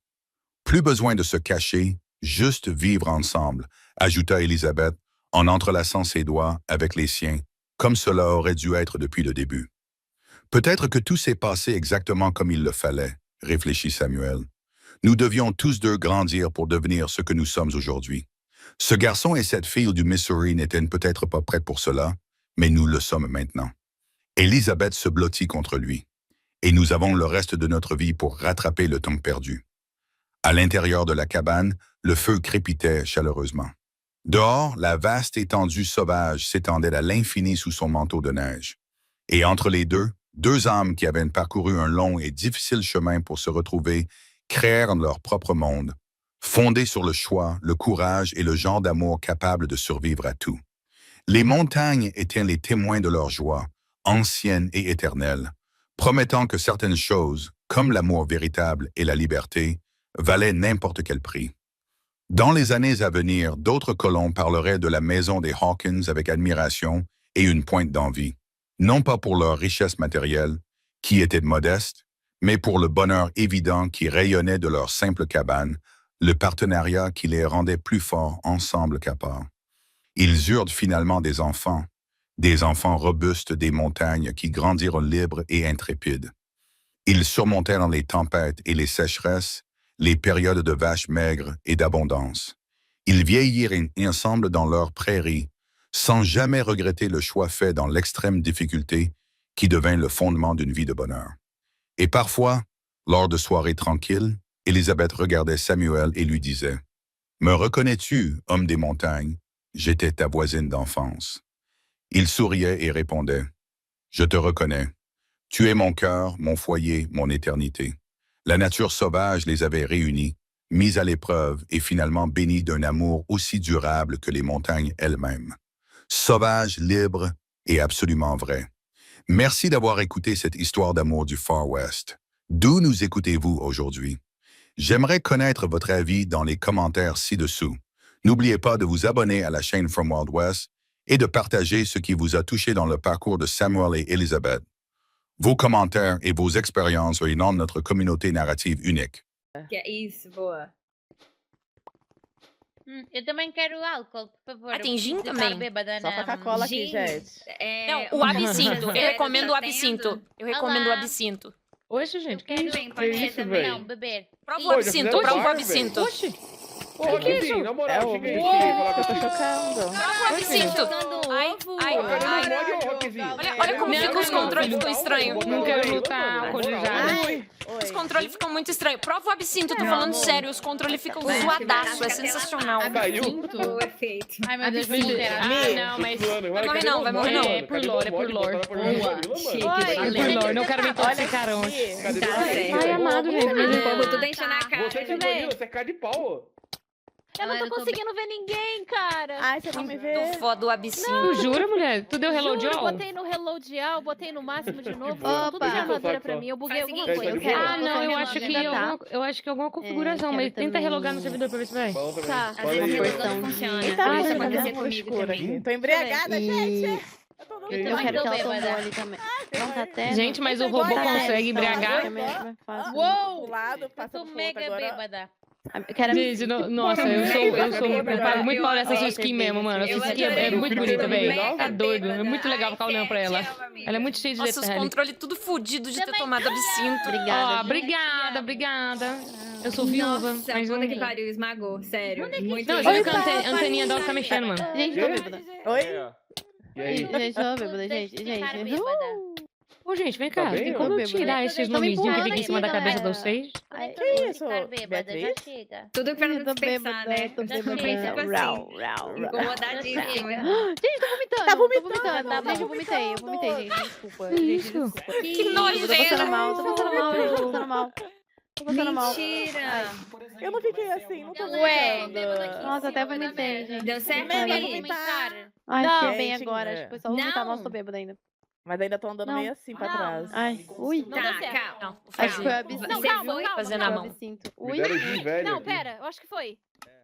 Plus besoin de se cacher, juste vivre ensemble, ajouta Elizabeth en entrelaçant ses doigts avec les siens, comme cela aurait dû être depuis le début. Peut-être que tout s'est passé exactement comme il le fallait, réfléchit Samuel. Nous devions tous deux grandir pour devenir ce que nous sommes aujourd'hui. Ce garçon et cette fille du Missouri n'étaient peut-être pas prêts pour cela, mais nous le sommes maintenant. Elizabeth se blottit contre lui. Et nous avons le reste de notre vie pour rattraper le temps perdu. À l'intérieur de la cabane, le feu crépitait chaleureusement. Dehors, la vaste étendue sauvage s'étendait à l'infini sous son manteau de neige. Et entre les deux âmes qui avaient parcouru un long et difficile chemin pour se retrouver, créèrent leur propre monde, fondé sur le choix, le courage et le genre d'amour capable de survivre à tout. Les montagnes étaient les témoins de leur joie, ancienne et éternelle, promettant que certaines choses, comme l'amour véritable et la liberté, valaient n'importe quel prix. Dans les années à venir, d'autres colons parleraient de la maison des Hawkins avec admiration et une pointe d'envie, non pas pour leur richesse matérielle, qui était modeste, mais pour le bonheur évident qui rayonnait de leur simple cabane, le partenariat qui les rendait plus forts ensemble qu'à part. Ils eurent finalement des enfants robustes des montagnes qui grandirent libres et intrépides. Ils surmontèrent les tempêtes et les sécheresses, les périodes de vaches maigres et d'abondance. Ils vieillirent ensemble dans leurs prairies, sans jamais regretter le choix fait dans l'extrême difficulté qui devint le fondement d'une vie de bonheur. Et parfois, lors de soirées tranquilles, Elizabeth regardait Samuel et lui disait « Me reconnais-tu, homme des montagnes? J'étais ta voisine d'enfance. » Il souriait et répondait « Je te reconnais. Tu es mon cœur, mon foyer, mon éternité. » La nature sauvage les avait réunis, mis à l'épreuve et finalement bénis d'un amour aussi durable que les montagnes elles-mêmes. Sauvage, libre et absolument vrai. Merci d'avoir écouté cette histoire d'amour du Far West. D'où nous écoutez-vous aujourd'hui? J'aimerais connaître votre avis dans les commentaires ci-dessous. N'oubliez pas de vous abonner à la chaîne From Wild West et de partager ce qui vous a touché dans le parcours de Samuel et Elizabeth. Vos commentaires et vos expériences inondam notre communauté narrative unique. Que é isso, boa. Eu também quero álcool, por favor. Ah, tem gin Eu preciso também? estar bêbada Só Coca-Cola aqui, Gin. gente. Não, o absinto. Eu recomendo o Tá absinto. tendo? Eu recomendo o Olá. absinto. Oxe, gente, que quero isso? bem, Que pode ser isso, também. Não, velho? beber. Prova Sim. o absinto, fizeram prova o bar, absinto. Oxe, Ô, que isso? Kevin, na É moral, o chega aí. bicho que eu tô chocando. Prova o absinto. Jogando Ai, ovo. ai, Ô, cara, ai. não pode, ô, Rockzinho. Olha como Não, ficam os não, controles, filho. ficou estranho. Não quero lutar alcoolizado. Ai, Os oi. controles ficam muito estranhos. Prova o absinto, tô Não, falando amor. sério. Os controles ficam Vai, zoadaço, vai, é sensacional. Caiu. O efeito. Ai, meu Deus, Absinto. vou Ah, não, mas... Vai morrer não, vai morrer não. É por lore, é por lore. Oi. É por lore, não quero me intoxicar Olha hoje. aqui. Cadê Tá você? certo. Ai, amado, gente, O mas... povo tudo enchendo a cara. Você é sintonista, você é cara de pau. Eu não Ah, tô eu tô conseguindo ver ninguém, cara. Ai, você não me vê? Do foda o absinto. Tu jura, mulher? Tu deu reload Juro, all? botei no reload all, botei no máximo de novo. Opa. Tudo de armadura Só. pra mim. Eu buguei Faz o alguma seguinte, coisa. eu quero- Ah, não, eu Ainda acho que tá. eu acho que alguma configuração, quero mas tenta também. relogar no servidor pra ver se vai. Bom também. Tá. Às Olha vezes aí, o ó. relógio não funciona. Eita, Ah, bicho, tá tá acontecer fazendo comigo escuro também. aqui. Tô embriagada, gente. Eu tô Eu doida. também quero tô que ela tome bêbada. mole também. Não tá tendo? Gente, mas o Esse robô agora é consegue então, embriagar? é mais fácil. Uou! Do lado, Eu passa tô pro outro mega agora. bêbada. Eu quero... Gente, nossa, eu pago muito pau nessa sua skin mesmo, mano. Essa skin é muito bonita, velho. Tá doido. É muito legal ficar olhando pra ela. Ela é muito cheia de Nossa, os detalhes. controles tudo fodido de ter tomado absinto. Obrigada. Ó, obrigada. Eu sou viúva, Nossa, mas não... puta que pariu, esmagou, sério. Muito Não, eu lindo. já vi que a anteninha dela tá mexendo, mano. Gente, tô bêbada. Oi? E aí? Gente, tô bêbada, gente. Ficar Gente. bêbada. Ô, gente, vem cá. Tá bem, Tem ó? como eu Bêbada. tirar esses Tô me nomezinhos que empurrando ficam em cima da aqui, cabeça de galera. vocês? Ai, Tô que isso, ficar bêbada, já Beatriz? chega. Tudo pra Eu não tô dispensar, né? bêbada, tô Já fiquei, bêbada. tipo assim, incomodadíssima. Gente, tô vomitando. Tá Tô vomitando, vomitando. tá Gente, eu vomitei, gente. Desculpa. Gente, isso? desculpa. Que Tô passando nojeira. mal, tô passando mal, gente. Tô passando mal. Tô passando mal. Mentira! Eu não fiquei assim, não tô Ué. vomitando. Nossa, até vomitei, gente. Deu certo, Vai amiga? vomitar. Ai, Não, fiquei bem gente, agora. né? Acho que foi só vomitar. Não. Nossa, tô bêbada ainda. Mas ainda tô andando Não. meio assim pra Não. trás. Ai, ui. Não deu Tá, certo. calma. Não, Acho que foi o Calma. absinto. Você calma, foi calma, fazer foi na o mão. absinto. Me Ui. deram gin velho Não, aqui. pera, eu acho que foi.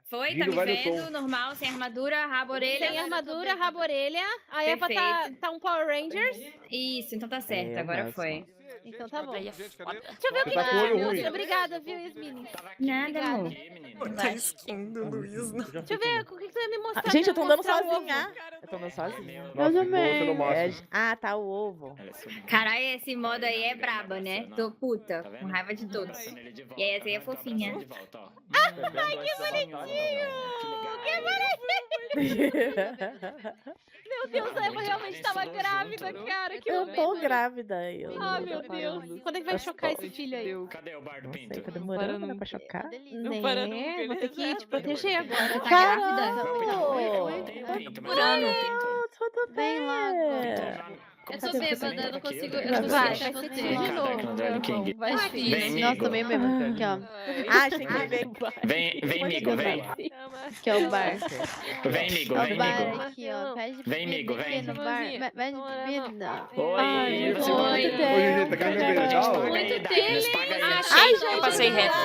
Foi, tá Vindo me vai no vendo, tom. normal, sem armadura, rabo, orelha. Sem armadura, rabo, orelha. A Eva Perfeito. tá um Power Rangers. Isso, então tá certo, É, agora nossa. foi. Então tá bom. Aí é foda. Deixa eu ver o que Tá com o olho que ruim. Obrigada, viu, Yasmine? Nada, amor. Tá skin do Luiz. Deixa eu ver o que você ia me mostrar. Gente, eu tô andando mostrar o sozinha. Eu tô andando sozinha. Nossa, Eu que bom, você também. não mostra. É, ah, tá o ovo. Caralho, esse modo aí é braba, né? Tô puta, Tá com raiva de todos. E aí, essa aí é fofinha. Ai, que bonitinho! Meu Deus, a Eva realmente tava grávida, cara. Que Eu momento. tô grávida. Eu Ai, meu Deus. Quando é que vai chocar esse filho aí? Cadê o bar do não sei, Pinto? tá demorando né, pra chocar. Né, para nunca, vou ter que te proteger agora. Tá Caramba! grávida? Tem o Pinto, Por ano. Tudo Bem lá. Eu tô bêbada, eu não consigo. Eu Vai, não vai consigo se ter. de novo. Underline King. Vai, Vem, filho. Nossa, tô bem amigo. bêbada. Aqui, ó. Ah, achei que veio. Vem, amigo, vem. Aqui é o bar. Vem, amigo, É vem, o bar amigo. aqui, ó. Pede Vem, amigo, bebida vem. no bar. Pede bebida. Oi, você Oi. pode... Ô, Gigi, tá querendo beber legal? Paga aí, Denis, paga aí. Achei, eu passei reto.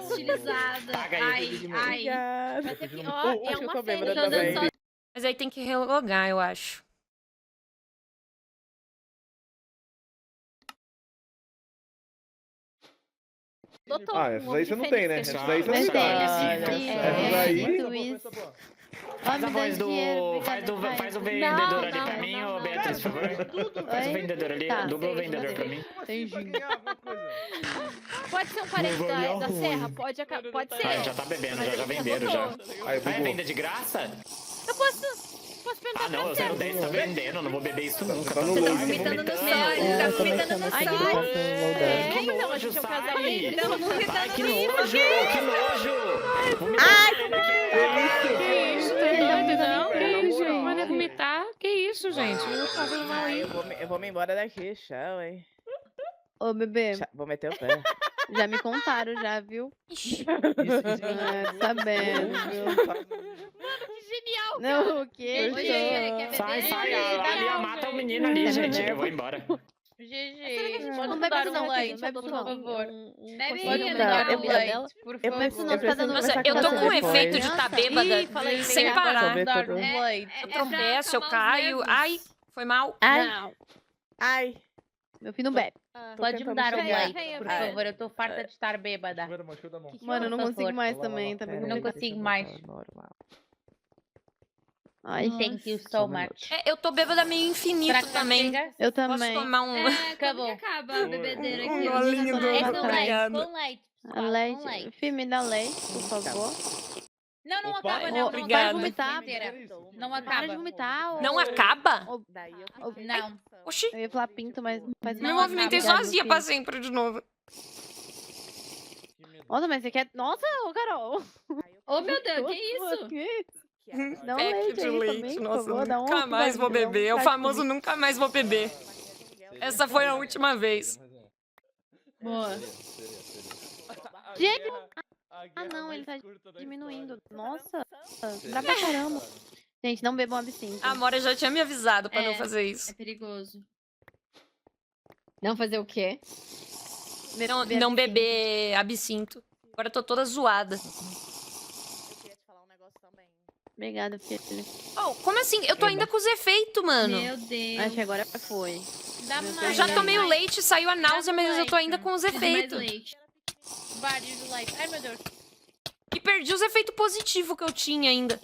Estilizada. Paga aí. Ai, ai. Obrigada. Mas aqui, ó, Acho é que eu uma tô festa. bêbada Tô andando também. sozinha. Mas aí tem que relogar, eu acho. Doutor, Ah, essas aí você não tem, né? feliz que Essas aí você Mas não tem. tem, Essas aí... Twist. Faz a Ó, me dá voz do... dinheiro, Faz obrigada, faz o vai. vendedor ali Não, pra não, mim, não, ô não. Beatriz, por favor. Faz o Oi? vendedor ali, Tá, dubla o sei, vendedor vou pra fazer. mim. Tem gin. Pode ser um parente da serra, pode ser. Ah, já tá bebendo, já venderam, já. Aí, Ah, é bugou. venda de graça? Eu posso perguntar Ah, não, pra o você. 010 tá vendendo, não vou beber isso nunca. Tá no Tá load. Vomitando no vomitando. céu, É, tá eu tô vomitando mexendo no aqui sol. enquanto loadando. Que então, a nojo, gente é um sai! casamento. Não, não Ai, vomitando que no céu. nojo, que nojo! Ai, Que isso, tá doido, não? Que Na isso, moral. vai vomitar? Que isso, gente? Eu tô fazendo mal Ai, aí. eu vou me embora daqui, tchau, hein. Ô, bebê, Vou meter o pé. já me contaram já, viu? Isso, Sabendo, viu? Genial! Não, o quê? Oi, quer beber? Sai, sai, ali mata o menino ali, gente, eu vou embora. GG. Não Pode bebe dar isso não, um Kiki, leite, não bebe por isso não. favor. Bebe Pode aí, me dar amiga. um leite, por Eu favor. preciso não, tá dando- Nossa, conversar eu tô você com um depois. efeito de estar bêbada Ih, falei sem sem parar. Sobre dar tudo. um leite. Eu É pra tropeço, eu acalmar os caio. nervos. Ai, foi mal. Ai, Não, ai. meu filho não bebe. Pode me tentando dar um chegar. leite, por É. favor. Eu tô farta de estar bêbada. Mano, eu não Por consigo favor. mais também, tá bem Não complicado. consigo mais. Ai, Thank you so much. É, eu tô bêbada meio infinito Será que também. chega? eu Posso também. tomar um... É, Acabou. como que acaba a bebedeira aqui? Um golinho do- É Tá com bom. leite, com leite. A leite. Fih, me dá leite, por favor. Não, não Opa, acaba, Ô, não. para de obrigada. vomitar. Inteira. Não Para de acaba. vomitar. ô. Não acaba? Ô, Daí eu ô, Não. Oxi, Eu ia falar pinto, mas não faz me Não movimentei acaba. sozinha pra sempre de novo. Nossa, mas você quer... Nossa, ô, Carol. Ô, meu Deus, que isso? Que isso? Dá um Pack leite de aí leite, também, por nossa, favor, dá um nunca outro, mais vai, vou dá um beber. É o chá famoso comigo. nunca mais vou beber. Essa foi a última vez. Boa. Gente, ah não, ele tá diminuindo. Nossa, dá pra caramba. Gente, não bebam absinto. A Amora já tinha me avisado pra não É. fazer isso. É perigoso. Não fazer o quê? Não beber absinto. Agora eu tô toda zoada. Eu queria te falar um negócio também. Obrigada, filho. Oh, como assim? Eu tô ainda com os efeitos, mano. Meu Deus. Acho que agora foi. Dá Meu mais. Eu já Deus. tomei o leite, saiu a náusea, mas eu tô ainda com os Preciso de mais efeitos. leite. Vários leite. Ai, meu Deus. E perdi os efeitos positivos que eu tinha ainda.